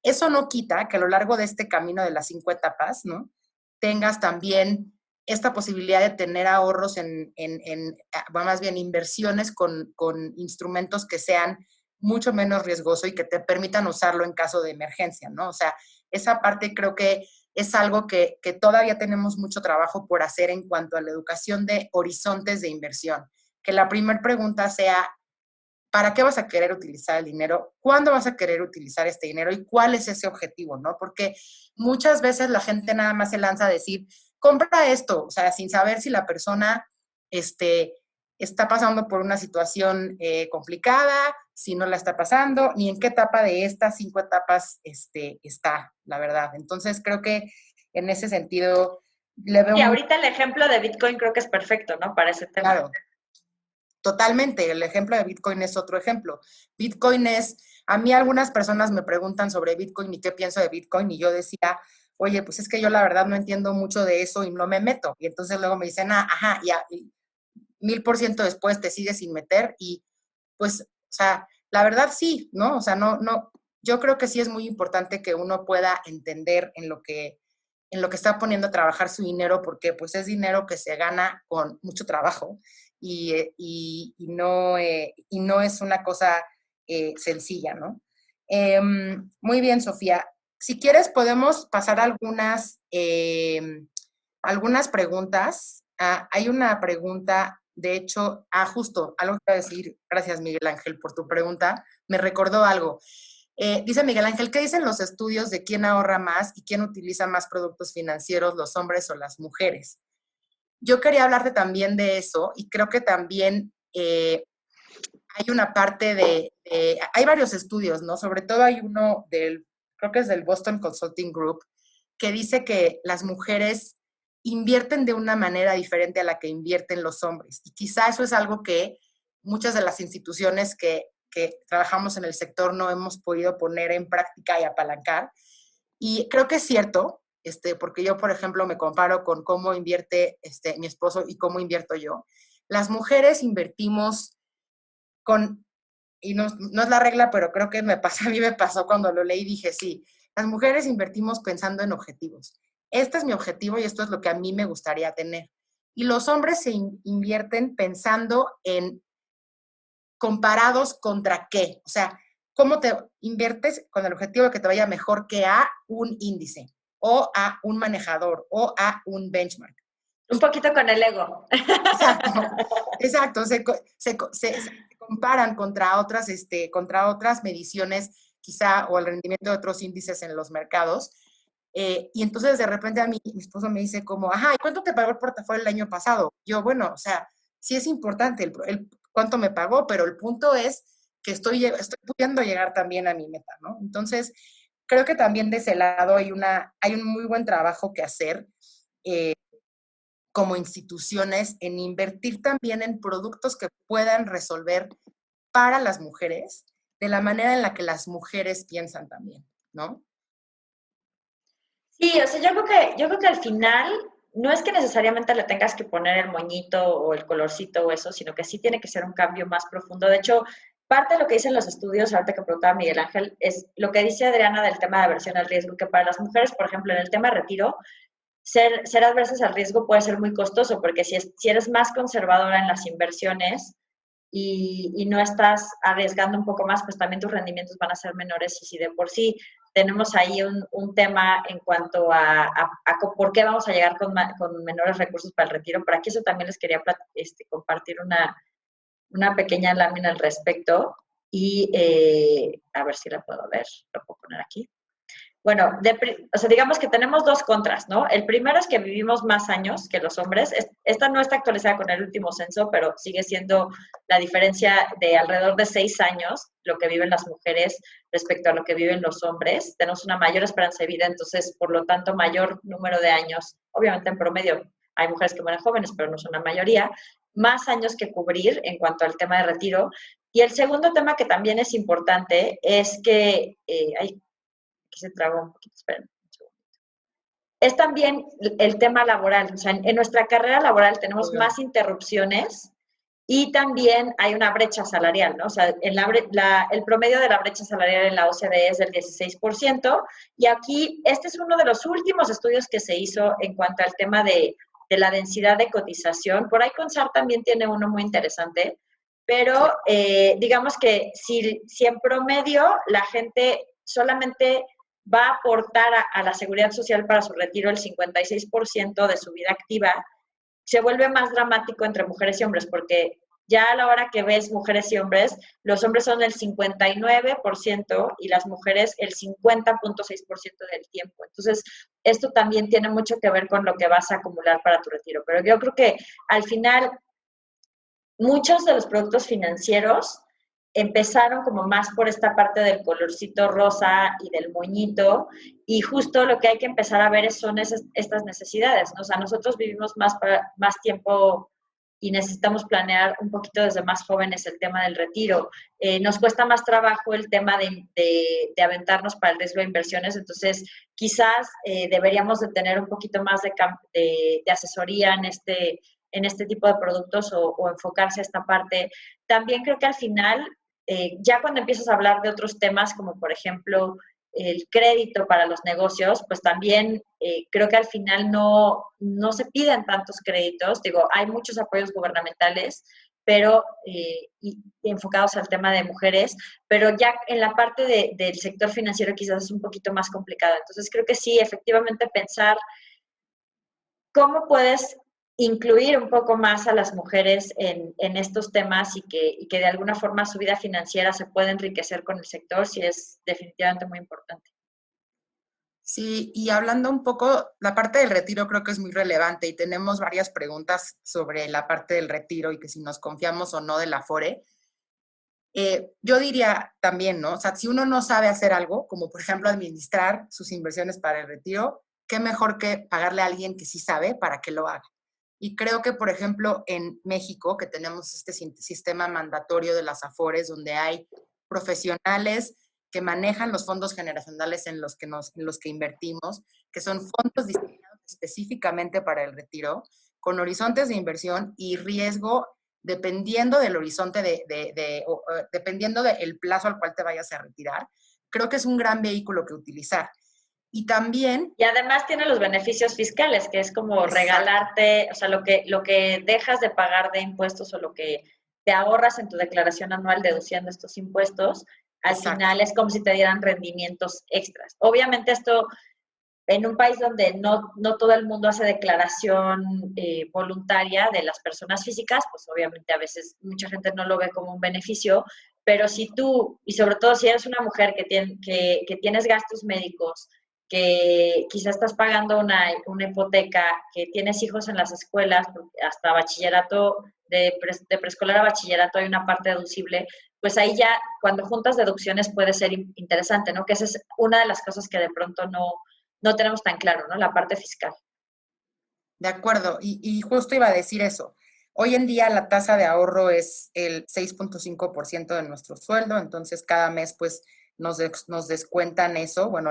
Eso no quita que a lo largo de este camino de las 5 etapas, ¿no? Tengas también esta posibilidad de tener ahorros más bien inversiones con instrumentos que sean mucho menos riesgoso y que te permitan usarlo en caso de emergencia, ¿no? O sea, esa parte creo que es algo que todavía tenemos mucho trabajo por hacer en cuanto a la educación de horizontes de inversión. Que la primera pregunta sea, ¿para qué vas a querer utilizar el dinero? ¿Cuándo vas a querer utilizar este dinero? ¿Y cuál es ese objetivo, no? Porque muchas veces la gente nada más se lanza a decir, compra esto, o sea, sin saber si la persona está pasando por una situación complicada, si no la está pasando, ni en qué etapa de estas 5 etapas está, la verdad. Entonces, creo que en ese sentido le veo... Y ahorita el ejemplo de Bitcoin creo que es perfecto, ¿no? Para ese tema. Claro. Totalmente, el ejemplo de Bitcoin es otro ejemplo. Bitcoin a mí algunas personas me preguntan sobre Bitcoin y qué pienso de Bitcoin y yo decía, oye, pues es que yo la verdad no entiendo mucho de eso y no me meto. Y entonces luego me dicen, ajá, ya, 1000% después te sigues sin meter y pues, o sea, la verdad sí, ¿no? O sea, no, yo creo que sí es muy importante que uno pueda entender en lo que está poniendo a trabajar su dinero, porque pues es dinero que se gana con mucho trabajo y no es una cosa sencilla, ¿no? Muy bien, Sofía. Si quieres, podemos pasar a algunas preguntas. Hay una pregunta, de hecho, justo, algo que voy a decir, gracias Miguel Ángel por tu pregunta, me recordó algo. Dice Miguel Ángel, ¿qué dicen los estudios de quién ahorra más y quién utiliza más productos financieros, los hombres o las mujeres? Yo quería hablarte también de eso y creo que también hay una parte hay varios estudios, ¿no? Sobre todo hay uno creo que es del Boston Consulting Group, que dice que las mujeres invierten de una manera diferente a la que invierten los hombres. Y quizá eso es algo que muchas de las instituciones que trabajamos en el sector no hemos podido poner en práctica y apalancar. Y creo que es cierto, porque yo, por ejemplo, me comparo con cómo invierte mi esposo y cómo invierto yo. Las mujeres invertimos y no es la regla, pero creo que a mí me pasó cuando lo leí, dije, sí, Las mujeres invertimos pensando en objetivos. Este es mi objetivo y esto es lo que a mí me gustaría tener. Y los hombres se invierten pensando en comparados contra qué. O sea, cómo te inviertes con el objetivo de que te vaya mejor que a un índice o a un manejador o a un benchmark. Un poquito con el ego. Exacto, exacto. Se comparan contra otras mediciones, quizá, o el rendimiento de otros índices en los mercados. Y entonces de repente a mí, mi esposo me dice como, ajá, ¿y cuánto te pagó el portafolio el año pasado? Yo, bueno, o sea, sí es importante cuánto me pagó, pero el punto es que estoy pudiendo llegar también a mi meta, ¿no? Entonces, creo que también de ese lado hay un muy buen trabajo que hacer. Eh, como instituciones en invertir también en productos que puedan resolver para las mujeres de la manera en la que las mujeres piensan también, ¿no? Sí, o sea, yo creo que al final no es que necesariamente le tengas que poner el moñito o el colorcito o eso, sino que sí tiene que ser un cambio más profundo. De hecho, parte de lo que dicen los estudios, ahorita que preguntaba Miguel Ángel, es lo que dice Adriana del tema de aversión al riesgo, que para las mujeres, por ejemplo, en el tema de retiro, ser adversas al riesgo puede ser muy costoso, porque si eres más conservadora en las inversiones y no estás arriesgando un poco más, pues también tus rendimientos van a ser menores. Y si de por sí tenemos ahí un tema en cuanto a por qué vamos a llegar con menores recursos para el retiro, por aquí eso también les quería compartir una pequeña lámina al respecto y a ver si la puedo ver, lo puedo poner aquí. Bueno, o sea, digamos que tenemos dos contras, ¿no? El primero es que vivimos más años que los hombres. Esta no está actualizada con el último censo, pero sigue siendo la diferencia de alrededor de 6 años lo que viven las mujeres respecto a lo que viven los hombres. Tenemos una mayor esperanza de vida, entonces, por lo tanto, mayor número de años. Obviamente, en promedio, hay mujeres que mueren jóvenes, pero no son la mayoría. Más años que cubrir en cuanto al tema de retiro. Y el segundo tema que también es importante es que, aquí se traba un poquito, esperen un segundo. Es también el tema laboral. O sea, en nuestra carrera laboral tenemos más interrupciones y también hay una brecha salarial, ¿no? O sea, el promedio de la brecha salarial en la OCDE es del 16%, y aquí este es uno de los últimos estudios que se hizo en cuanto al tema de la densidad de cotización. Por ahí CONSAR también tiene uno muy interesante, pero digamos que si en promedio la gente solamente va a aportar a la seguridad social para su retiro el 56% de su vida activa, se vuelve más dramático entre mujeres y hombres, porque ya a la hora que ves mujeres y hombres, los hombres son el 59% y las mujeres el 50.6% del tiempo. Entonces, esto también tiene mucho que ver con lo que vas a acumular para tu retiro. Pero yo creo que al final, muchos de los productos financieros empezaron como más por esta parte del colorcito rosa y del moñito, y justo lo que hay que empezar a ver son estas necesidades, ¿no? O sea, nosotros vivimos más tiempo y necesitamos planear un poquito desde más jóvenes el tema del retiro. Nos cuesta más trabajo el tema de aventarnos para el riesgo de inversiones, entonces quizás deberíamos de tener un poquito más de asesoría en este tipo de productos o enfocarse a esta parte. También creo que al final, ya cuando empiezas a hablar de otros temas, como por ejemplo el crédito para los negocios, pues también creo que al final no se piden tantos créditos. Digo, hay muchos apoyos gubernamentales, pero enfocados al tema de mujeres, pero ya en la parte del sector financiero quizás es un poquito más complicado. Entonces creo que sí, efectivamente pensar cómo puedes incluir un poco más a las mujeres en estos temas y que de alguna forma su vida financiera se pueda enriquecer con el sector, sí es definitivamente muy importante. Sí, y hablando un poco, la parte del retiro creo que es muy relevante y tenemos varias preguntas sobre la parte del retiro y que si nos confiamos o no del Afore. Yo diría también, ¿no? O sea, si uno no sabe hacer algo, como por ejemplo administrar sus inversiones para el retiro, qué mejor que pagarle a alguien que sí sabe para que lo haga. Y creo que, por ejemplo, en México, que tenemos este sistema mandatorio de las Afores, donde hay profesionales que manejan los fondos generacionales en los que invertimos, que son fondos diseñados específicamente para el retiro, con horizontes de inversión y riesgo dependiendo del horizonte dependiendo del plazo al cual te vayas a retirar, creo que es un gran vehículo que utilizar. Y también... Y además tiene los beneficios fiscales, que es como regalarte, o sea, lo que dejas de pagar de impuestos o lo que te ahorras en tu declaración anual deduciendo estos impuestos, al Exacto. final es como si te dieran rendimientos extras. Obviamente esto en un país donde no todo el mundo hace declaración voluntaria de las personas físicas, pues obviamente a veces mucha gente no lo ve como un beneficio, pero si tú, y sobre todo si eres una mujer que tienes gastos médicos, que quizás estás pagando una hipoteca, que tienes hijos en las escuelas, hasta bachillerato, de preescolar a bachillerato hay una parte deducible, pues ahí ya cuando juntas deducciones puede ser interesante, ¿no? Que esa es una de las cosas que de pronto no tenemos tan claro, ¿no? La parte fiscal. De acuerdo, y justo iba a decir eso. Hoy en día la tasa de ahorro es el 6.5% de nuestro sueldo, entonces cada mes pues nos descuentan eso. Bueno,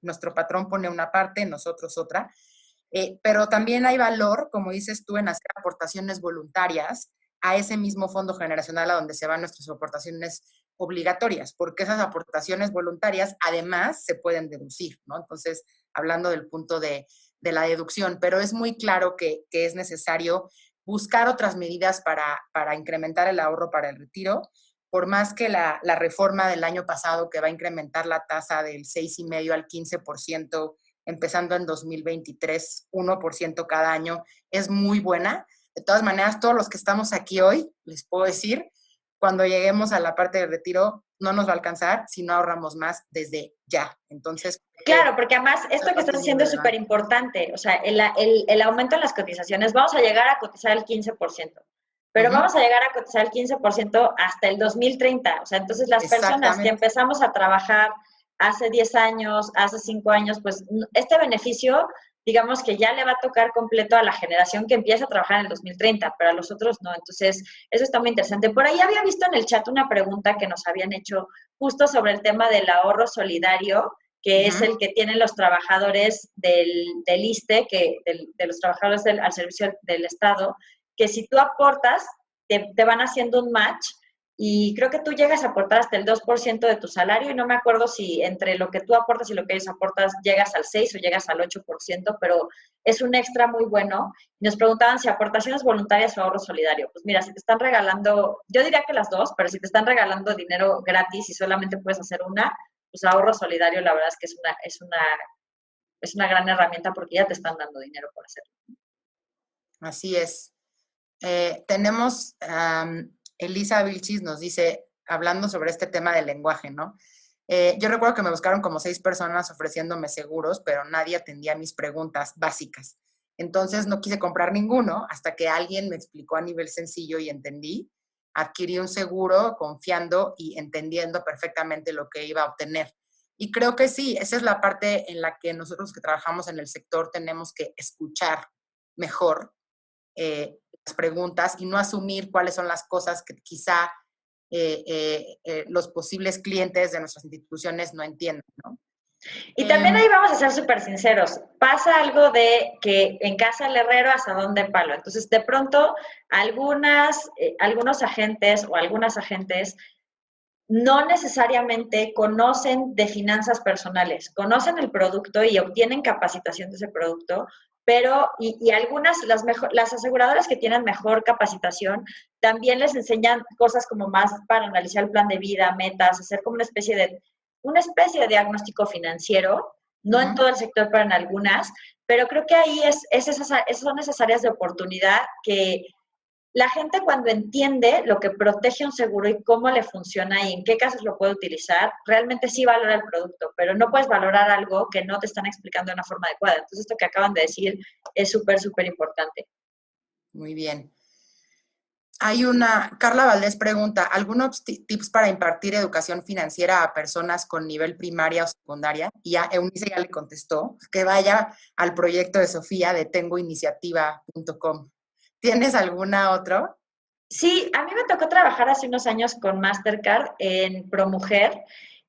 nuestro patrón pone una parte, nosotros otra. Pero también hay valor, como dices tú, en hacer aportaciones voluntarias a ese mismo fondo generacional a donde se van nuestras aportaciones obligatorias, porque esas aportaciones voluntarias además se pueden deducir, ¿no? Entonces, hablando del punto de la deducción, pero es muy claro que es necesario buscar otras medidas para incrementar el ahorro para el retiro, por más que la reforma del año pasado que va a incrementar la tasa del 6,5 al 15%, empezando en 2023, 1% cada año, es muy buena. De todas maneras, todos los que estamos aquí hoy, les puedo decir, cuando lleguemos a la parte del retiro, no nos va a alcanzar si no ahorramos más desde ya. Entonces, claro, porque además esto que estás es muy haciendo es súper relevante. importante. O sea, el aumento en las cotizaciones, vamos a llegar a cotizar el 15%, pero Uh-huh. vamos a llegar a cotizar el 15% hasta el 2030. O sea, entonces las personas que Exactamente. empezamos a trabajar hace 10 años, hace 5 años, pues este beneficio, digamos que ya le va a tocar completo a la generación que empieza a trabajar en el 2030, pero a los otros no. Entonces, eso está muy interesante. Por ahí había visto en el chat una pregunta que nos habían hecho justo sobre el tema del ahorro solidario, que es Uh-huh. el que tienen los trabajadores del ISSSTE, de los trabajadores al servicio del Estado, que si tú aportas, te van haciendo un match y creo que tú llegas a aportar hasta el 2% de tu salario y no me acuerdo si entre lo que tú aportas y lo que ellos aportas llegas al 6 o llegas al 8%, pero es un extra muy bueno. Nos preguntaban si aportaciones voluntarias o ahorro solidario. Pues mira, si te están regalando, yo diría que las dos, pero si te están regalando dinero gratis y solamente puedes hacer una, pues ahorro solidario la verdad es que es una gran herramienta porque ya te están dando dinero por hacerlo. Así es. Tenemos, Elisa Vilchis nos dice, hablando sobre este tema del lenguaje, ¿no? Yo recuerdo que me buscaron como 6 personas ofreciéndome seguros, pero nadie atendía mis preguntas básicas. Entonces no quise comprar ninguno hasta que alguien me explicó a nivel sencillo y entendí. Adquirí un seguro confiando y entendiendo perfectamente lo que iba a obtener. Y creo que sí, esa es la parte en la que nosotros que trabajamos en el sector tenemos que escuchar mejor las preguntas y no asumir cuáles son las cosas que quizá los posibles clientes de nuestras instituciones no entienden, ¿no? Y también ahí vamos a ser súper sinceros. Pasa algo de que en casa el herrero hasta dónde palo. Entonces, de pronto, algunos agentes o algunas agentes no necesariamente conocen de finanzas personales, conocen el producto y obtienen capacitación de ese producto, pero, y algunas, las aseguradoras que tienen mejor capacitación, también les enseñan cosas como más para analizar el plan de vida, metas, hacer como una especie de diagnóstico financiero, no en todo el sector, pero en algunas, pero creo que ahí esas son esas áreas de oportunidad que la gente cuando entiende lo que protege un seguro y cómo le funciona y en qué casos lo puede utilizar, realmente sí valora el producto, pero no puedes valorar algo que no te están explicando de una forma adecuada. Entonces, esto que acaban de decir es súper, súper importante. Muy bien. Carla Valdés pregunta, ¿algunos tips para impartir educación financiera a personas con nivel primaria o secundaria? Y a Eunice ya le contestó, que vaya al proyecto de Sofía de tengoiniciativa.com. ¿Tienes alguna otra? Sí, a mí me tocó trabajar hace unos años con Mastercard en ProMujer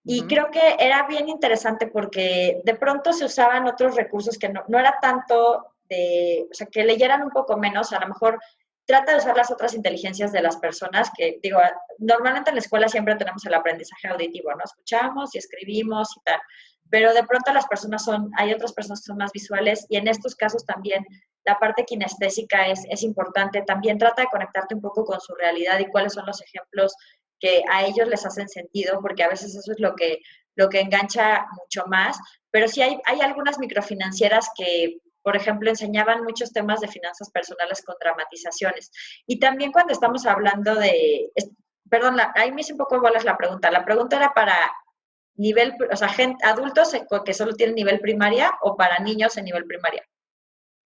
y Uh-huh. creo que era bien interesante porque de pronto se usaban otros recursos que no era tanto o sea, que leyeran un poco menos, a lo mejor trata de usar las otras inteligencias de las personas que, digo, normalmente en la escuela siempre tenemos el aprendizaje auditivo, ¿no? Escuchamos y escribimos y tal, pero de pronto las personas hay otras personas que son más visuales y en estos casos también la parte kinestésica es importante. También trata de conectarte un poco con su realidad y cuáles son los ejemplos que a ellos les hacen sentido, porque a veces eso es lo que engancha mucho más. Pero sí hay algunas microfinancieras que, por ejemplo, enseñaban muchos temas de finanzas personales con dramatizaciones. Y también cuando estamos hablando perdón, ahí me hice un poco bolas la pregunta. La pregunta era para nivel, o sea, adultos que solo tienen nivel primaria o para niños en nivel primaria.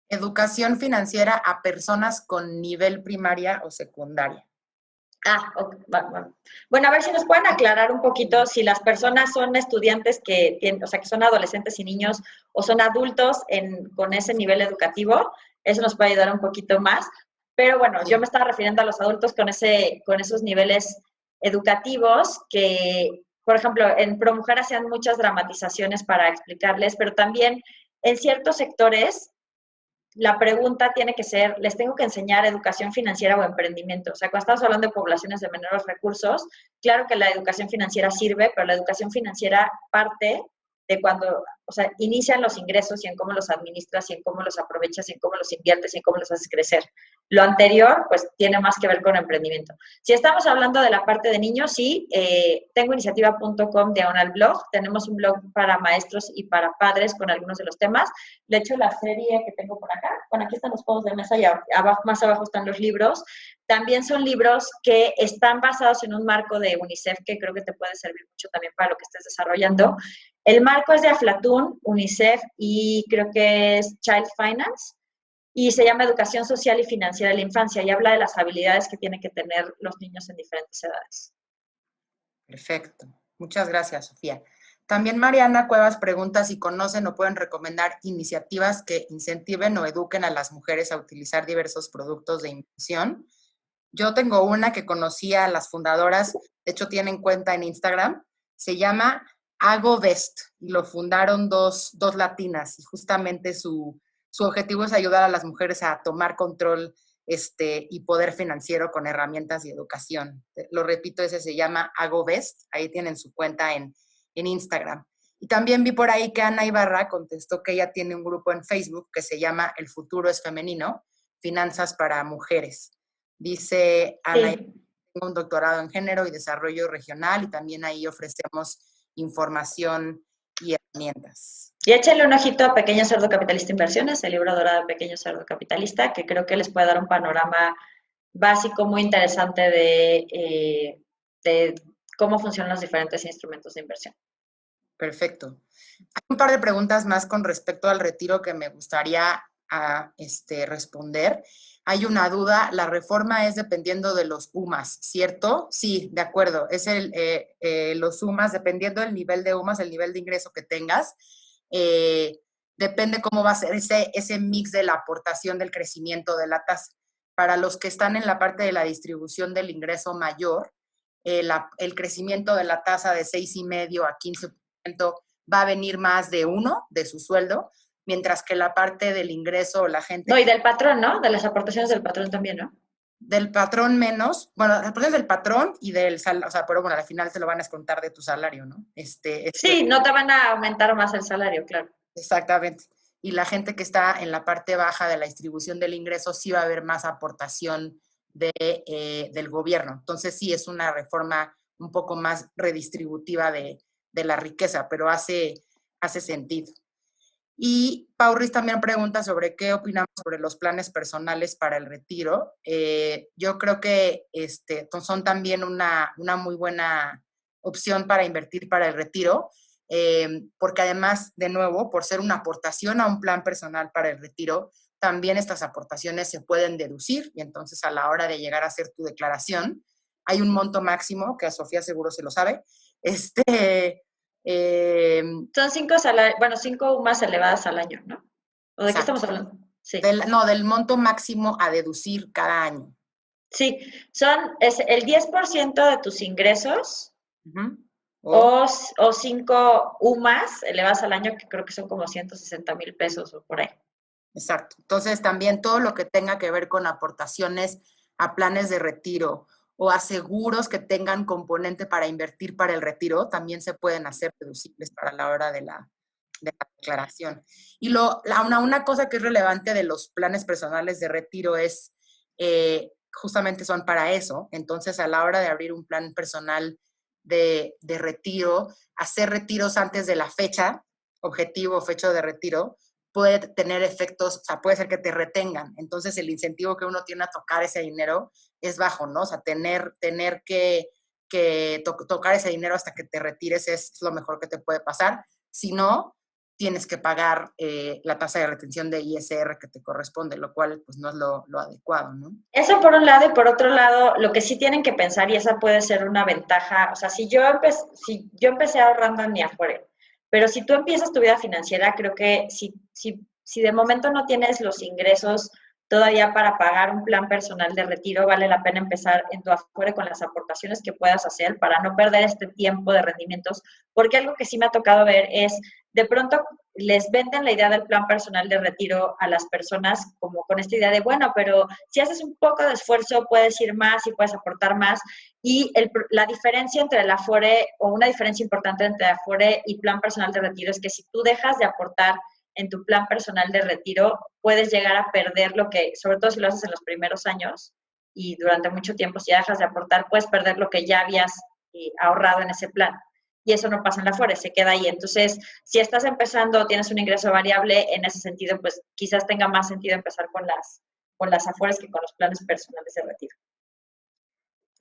Educación financiera a personas con nivel primaria o secundaria. Okay. Bueno, a ver si nos pueden aclarar un poquito si las personas son estudiantes que tienen, o sea, que son adolescentes y niños o son adultos con ese nivel educativo. Eso nos puede ayudar un poquito más. Pero bueno, yo me estaba refiriendo a los adultos con esos niveles educativos que, por ejemplo, en ProMujer hacían muchas dramatizaciones para explicarles, pero también en ciertos sectores la pregunta tiene que ser, ¿les tengo que enseñar educación financiera o emprendimiento? O sea, cuando estamos hablando de poblaciones de menores recursos, claro que la educación financiera sirve, pero la educación financiera parte de cuando, o sea, inician los ingresos y en cómo los administras y en cómo los aprovechas y en cómo los inviertes y en cómo los haces crecer. Lo anterior, pues, tiene más que ver con emprendimiento. Si estamos hablando de la parte de niños, sí, tengoiniciativa.com/blog. Tenemos un blog para maestros y para padres con algunos de los temas. De hecho, la serie que tengo por acá, bueno, aquí están los juegos de mesa y más abajo están los libros. También son libros que están basados en un marco de UNICEF que creo que te puede servir mucho también para lo que estés desarrollando. El marco es de Aflatun, UNICEF y creo que es Child Finance y se llama Educación Social y Financiera de la Infancia y habla de las habilidades que tienen que tener los niños en diferentes edades. Perfecto. Muchas gracias, Sofía. También Mariana Cuevas pregunta si conocen o pueden recomendar iniciativas que incentiven o eduquen a las mujeres a utilizar diversos productos de inversión. Yo tengo una que conocí a las fundadoras, de hecho tienen cuenta en Instagram, se llama AgoVest y lo fundaron dos latinas y justamente su objetivo es ayudar a las mujeres a tomar control y poder financiero con herramientas y educación. Lo repito, ese se llama AgoVest, ahí tienen su cuenta en Instagram. Y también vi por ahí que Ana Ibarra contestó que ella tiene un grupo en Facebook que se llama El futuro es femenino, finanzas para mujeres. Dice Ana, Sí. tengo un doctorado en género y desarrollo regional y también ahí ofrecemos información y herramientas. Y échenle un ojito a Pequeño Cerdo Capitalista Inversiones, el libro dorado de Pequeño Cerdo Capitalista, que creo que les puede dar un panorama básico muy interesante de cómo funcionan los diferentes instrumentos de inversión. Perfecto. Hay un par de preguntas más con respecto al retiro que me gustaría responder. Hay una duda, la reforma es dependiendo de los UMAS, ¿cierto? Sí, de acuerdo. Es los UMAS, dependiendo del nivel de UMAS, el nivel de ingreso que tengas, depende cómo va a ser ese mix de la aportación del crecimiento de la tasa. Para los que están en la parte de la distribución del ingreso mayor, el crecimiento de la tasa de 6,5 a 15% va a venir más de uno de su sueldo, mientras que la parte del ingreso, la gente... No, y del patrón, ¿no? De las aportaciones del patrón también, ¿no? Del patrón menos, bueno, las aportaciones del patrón y del salario, o sea, pero bueno, al final te lo van a descontar de tu salario, ¿no? Sí, no te van a aumentar más el salario, claro. Exactamente. Y la gente que está en la parte baja de la distribución del ingreso sí va a haber más aportación del gobierno. Entonces sí es una reforma un poco más redistributiva de la riqueza, pero hace sentido. Y Pau Ruiz también pregunta sobre qué opinamos sobre los planes personales para el retiro. Yo creo que son también una muy buena opción para invertir para el retiro, porque además, de nuevo, por ser una aportación a un plan personal para el retiro, también estas aportaciones se pueden deducir y entonces a la hora de llegar a hacer tu declaración, hay un monto máximo, que a Sofía seguro se lo sabe, Son 5 más elevadas al año, ¿no? ¿O de exacto. qué estamos hablando? Sí. Del monto máximo a deducir cada año. Sí, es el 10% de tus ingresos O o 5 UMAS elevadas al año, que creo que son como 160,000 pesos o por ahí. Exacto. Entonces, también todo lo que tenga que ver con aportaciones a planes de retiro o a seguros que tengan componente para invertir para el retiro, también se pueden hacer deducibles para la hora de la declaración. Y una cosa que es relevante de los planes personales de retiro es, justamente son para eso. Entonces, a la hora de abrir un plan personal de retiro, hacer retiros antes de la fecha, objetivo o fecha de retiro, puede tener efectos, o sea, puede ser que te retengan. Entonces, el incentivo que uno tiene a tocar ese dinero es bajo, ¿no? O sea, tener que tocar ese dinero hasta que te retires es lo mejor que te puede pasar. Si no, tienes que pagar la tasa de retención de ISR que te corresponde, lo cual pues no es lo adecuado, ¿no? Eso por un lado, y por otro lado, lo que sí tienen que pensar, y esa puede ser una ventaja, o sea, si yo empecé ahorrando en mi Afore, pero si tú empiezas tu vida financiera, creo que si de momento no tienes los ingresos todavía para pagar un plan personal de retiro, vale la pena empezar en tu Afore con las aportaciones que puedas hacer para no perder este tiempo de rendimientos, porque algo que sí me ha tocado ver es, de pronto les venden la idea del plan personal de retiro a las personas como con esta idea de, bueno, pero si haces un poco de esfuerzo puedes ir más y puedes aportar más. Y la diferencia entre el Afore, o una diferencia importante entre Afore y plan personal de retiro, es que si tú dejas de aportar en tu plan personal de retiro, puedes llegar a perder lo que, sobre todo si lo haces en los primeros años y durante mucho tiempo, si ya dejas de aportar, puedes perder lo que ya habías ahorrado en ese plan. Y eso no pasa en la Afore, se queda ahí. Entonces, si estás empezando, tienes un ingreso variable, en ese sentido, pues quizás tenga más sentido empezar con las Afores que con los planes personales de retiro.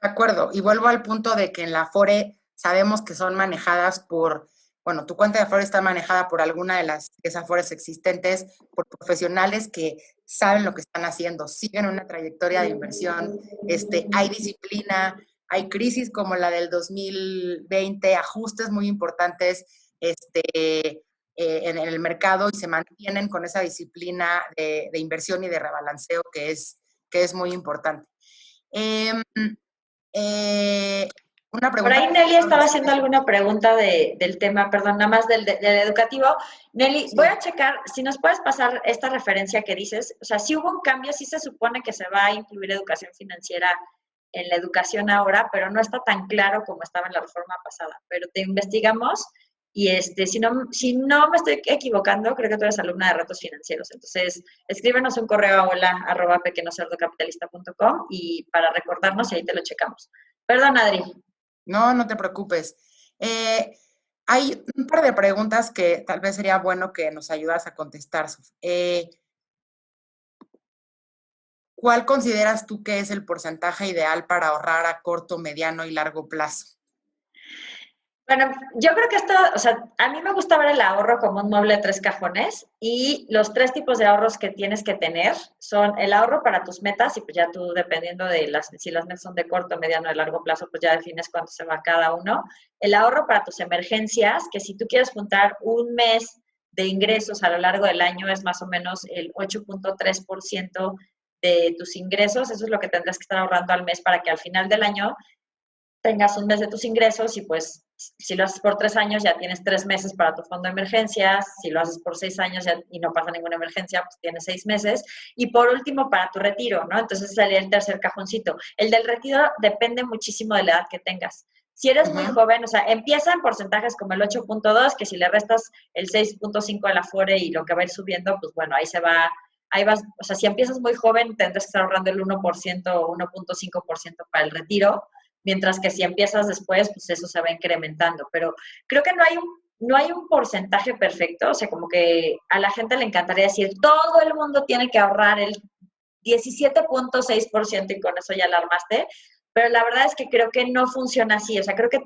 De acuerdo, y vuelvo al punto de que en la Afore sabemos que son manejadas por, bueno, tu cuenta de Afore está manejada por alguna de las Afores existentes, por profesionales que saben lo que están haciendo, siguen una trayectoria de inversión, hay disciplina, hay crisis como la del 2020, ajustes muy importantes en el mercado y se mantienen con esa disciplina de inversión y de rebalanceo que es muy importante. Eh, eh, una Por pregunta ahí que Nelly no estaba haciendo recibí. alguna pregunta del tema, perdón, nada más del educativo. Nelly, voy Sí. a checar si nos puedes pasar esta referencia que dices. O sea, si hubo un cambio, sí se supone que se va a incluir educación financiera en la educación ahora, pero no está tan claro como estaba en la reforma pasada. Pero te investigamos y si no me estoy equivocando, creo que tú eres alumna de retos financieros. Entonces, escríbenos un correo a hola@pequeñocerdocapitalista.com y para recordarnos y ahí te lo checamos. Perdón, Adri. No, no te preocupes. Hay un par de preguntas que tal vez sería bueno que nos ayudas a contestar, Sof. ¿Cuál consideras tú que es el porcentaje ideal para ahorrar a corto, mediano y largo plazo? Bueno, yo creo que esto, o sea, a mí me gusta ver el ahorro como un mueble de tres cajones y los tres tipos de ahorros que tienes que tener son el ahorro para tus metas y pues ya tú dependiendo de si las metas son de corto, mediano o largo plazo, pues ya defines cuánto se va cada uno. El ahorro para tus emergencias, que si tú quieres juntar un mes de ingresos a lo largo del año es más o menos el 8.3% de tus ingresos, eso es lo que tendrás que estar ahorrando al mes para que al final del año tengas un mes de tus ingresos y pues si lo haces por 3 años ya tienes 3 meses para tu fondo de emergencias, si lo haces por 6 años y no pasa ninguna emergencia, pues tienes 6 meses. Y por último, para tu retiro, ¿no? Entonces sería el tercer cajoncito. El del retiro depende muchísimo de la edad que tengas. Si eres muy joven, o sea, empieza en porcentajes como el 8.2, que si le restas el 6.5 a la Afore y lo que va a ir subiendo, pues bueno, ahí vas, o sea, si empiezas muy joven, tendrás que estar ahorrando el 1% o 1.5% para el retiro, mientras que si empiezas después, pues eso se va incrementando. Pero creo que no hay un porcentaje perfecto, o sea, como que a la gente le encantaría decir, todo el mundo tiene que ahorrar el 17.6% y con eso ya la armaste, pero la verdad es que creo que no funciona así, o sea, creo que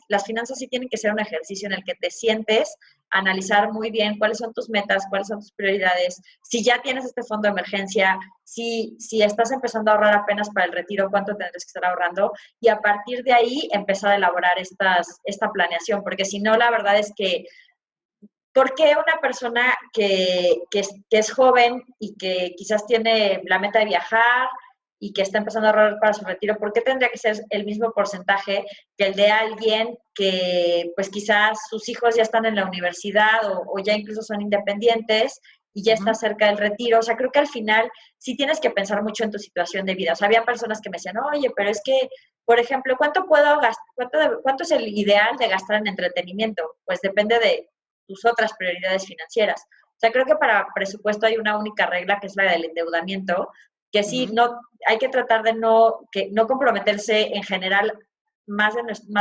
las finanzas sí tienen que ser un ejercicio en el que te sientes, analizar muy bien cuáles son tus metas, cuáles son tus prioridades, si ya tienes este fondo de emergencia, si estás empezando a ahorrar apenas para el retiro, cuánto tendrás que estar ahorrando, y a partir de ahí empezar a elaborar esta planeación, porque si no, la verdad es que ¿por qué una persona que es joven y que quizás tiene la meta de viajar y que está empezando a ahorrar para su retiro, por qué tendría que ser el mismo porcentaje que el de alguien que pues quizás sus hijos ya están en la universidad o ya incluso son independientes y ya estás cerca del retiro. O sea, creo que al final sí tienes que pensar mucho en tu situación de vida. O sea, había personas que me decían, oye, pero es que, por ejemplo, ¿cuánto puedo gastar? ¿Cuánto es el ideal de gastar en entretenimiento? Pues depende de tus otras prioridades financieras. O sea, creo que para presupuesto hay una única regla, que es la del endeudamiento, que sí, no, hay que tratar de no comprometerse en general más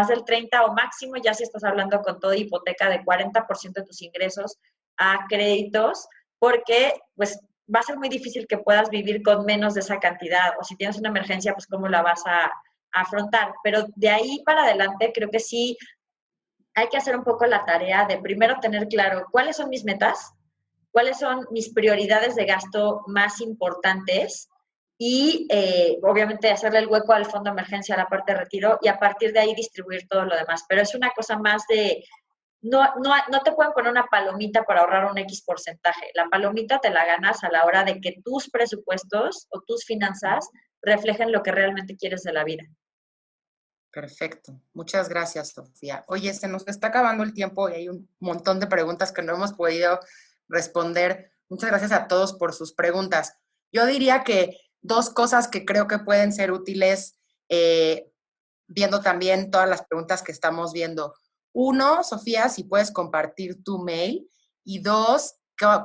del 30 o máximo, ya si estás hablando con toda hipoteca, de 40% de tus ingresos a créditos, porque pues va a ser muy difícil que puedas vivir con menos de esa cantidad, o si tienes una emergencia, pues cómo la vas a afrontar. Pero de ahí para adelante creo que sí hay que hacer un poco la tarea de primero tener claro cuáles son mis metas, cuáles son mis prioridades de gasto más importantes y obviamente hacerle el hueco al fondo de emergencia, a la parte de retiro, y a partir de ahí distribuir todo lo demás. Pero es una cosa más de, no te pueden poner una palomita para ahorrar un X porcentaje. La palomita te la ganas a la hora de que tus presupuestos o tus finanzas reflejen lo que realmente quieres de la vida. Perfecto. Muchas gracias, Sofía. Oye, se nos está acabando el tiempo y hay un montón de preguntas que no hemos podido responder. Muchas gracias a todos por sus preguntas. Yo diría que dos cosas que creo que pueden ser útiles, viendo también todas las preguntas que estamos viendo. Uno, Sofía, si puedes compartir tu mail. Y dos,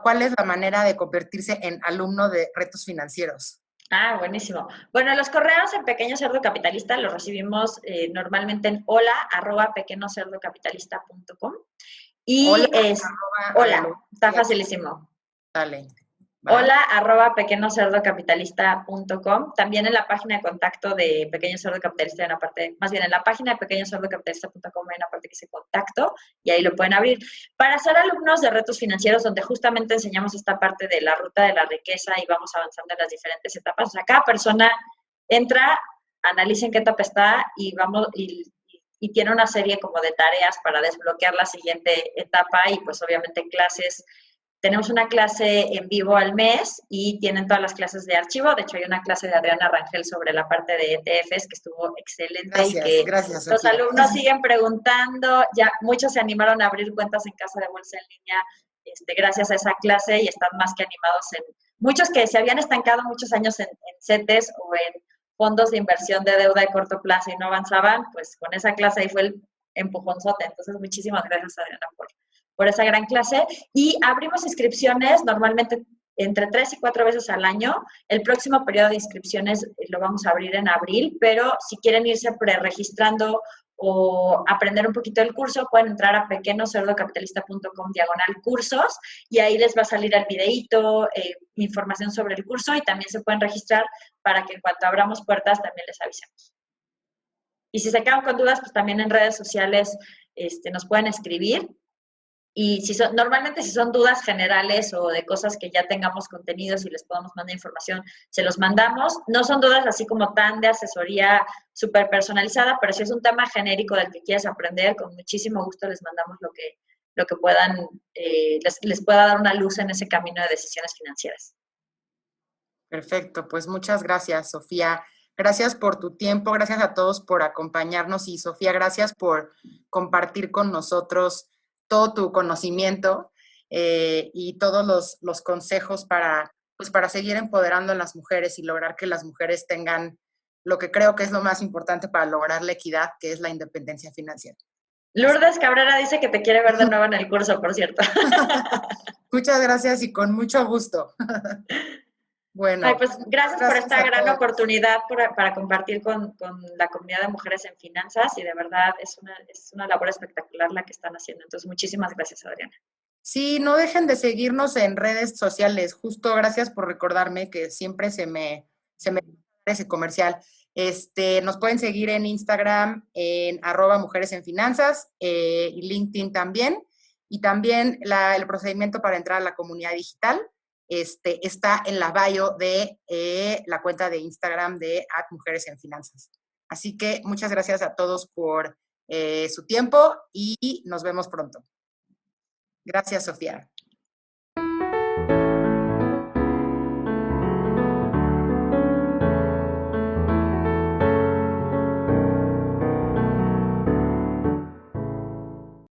¿cuál es la manera de convertirse en alumno de retos financieros? Ah, buenísimo. Bueno, los correos en Pequeño Cerdo Capitalista los recibimos normalmente en hola@pequeñocerdocapitalista.com. Y hola, está facilísimo. Dale. Hola@pequeñocerdocapitalista.com. También en la página de contacto de Pequeño Cerdo Capitalista hay una parte, más bien en la página de pequeñocerdocapitalista.com hay una parte que dice contacto y ahí lo pueden abrir. Para ser alumnos de retos financieros, donde justamente enseñamos esta parte de la ruta de la riqueza y vamos avanzando en las diferentes etapas. O sea, cada persona entra, analiza en qué etapa está y tiene una serie como de tareas para desbloquear la siguiente etapa y pues obviamente clases. Tenemos una clase en vivo al mes y tienen todas las clases de archivo. De hecho, hay una clase de Adriana Rangel sobre la parte de ETFs que estuvo excelente. Gracias, los Sofía. alumnos siguen preguntando. Ya muchos se animaron a abrir cuentas en casa de bolsa en línea gracias a esa clase y están más que animados muchos que se habían estancado muchos años en CETES o en fondos de inversión de deuda de corto plazo y no avanzaban, pues con esa clase ahí fue el empujonzote. Entonces, muchísimas gracias, Adriana, por esa gran clase. Y abrimos inscripciones normalmente entre 3 y 4 veces al año. El próximo periodo de inscripciones lo vamos a abrir en abril, pero si quieren irse preregistrando o aprender un poquito del curso, pueden entrar a pequeñocerdocapitalista.com/cursos y ahí les va a salir el videíto, información sobre el curso y también se pueden registrar para que en cuanto abramos puertas también les avisemos. Y si se quedan con dudas, pues también en redes sociales nos pueden escribir. Y normalmente si son dudas generales o de cosas que ya tengamos contenidos y les podamos mandar información, se los mandamos. No son dudas así como tan de asesoría súper personalizada, pero si es un tema genérico del que quieres aprender, con muchísimo gusto les mandamos lo que puedan, les pueda dar una luz en ese camino de decisiones financieras. Perfecto, pues muchas gracias, Sofía. Gracias por tu tiempo, gracias a todos por acompañarnos y Sofía, gracias por compartir con nosotros todo tu conocimiento y todos los consejos para seguir empoderando a las mujeres y lograr que las mujeres tengan lo que creo que es lo más importante para lograr la equidad, que es la independencia financiera. Lourdes Cabrera dice que te quiere ver de nuevo en el curso, por cierto. Muchas gracias y con mucho gusto. Bueno, ay, pues gracias por esta gran oportunidad para compartir con la comunidad de mujeres en finanzas y de verdad es una labor espectacular la que están haciendo. Entonces, muchísimas gracias, Adriana. Sí, no dejen de seguirnos en redes sociales. Justo gracias por recordarme que siempre se me ese comercial. Nos pueden seguir en Instagram en @mujeresenfinanzas y LinkedIn también. Y también el procedimiento para entrar a la comunidad digital está en la bio de la cuenta de Instagram de @mujeresenfinanzas. Así que muchas gracias a todos por su tiempo y nos vemos pronto. Gracias, Sofía.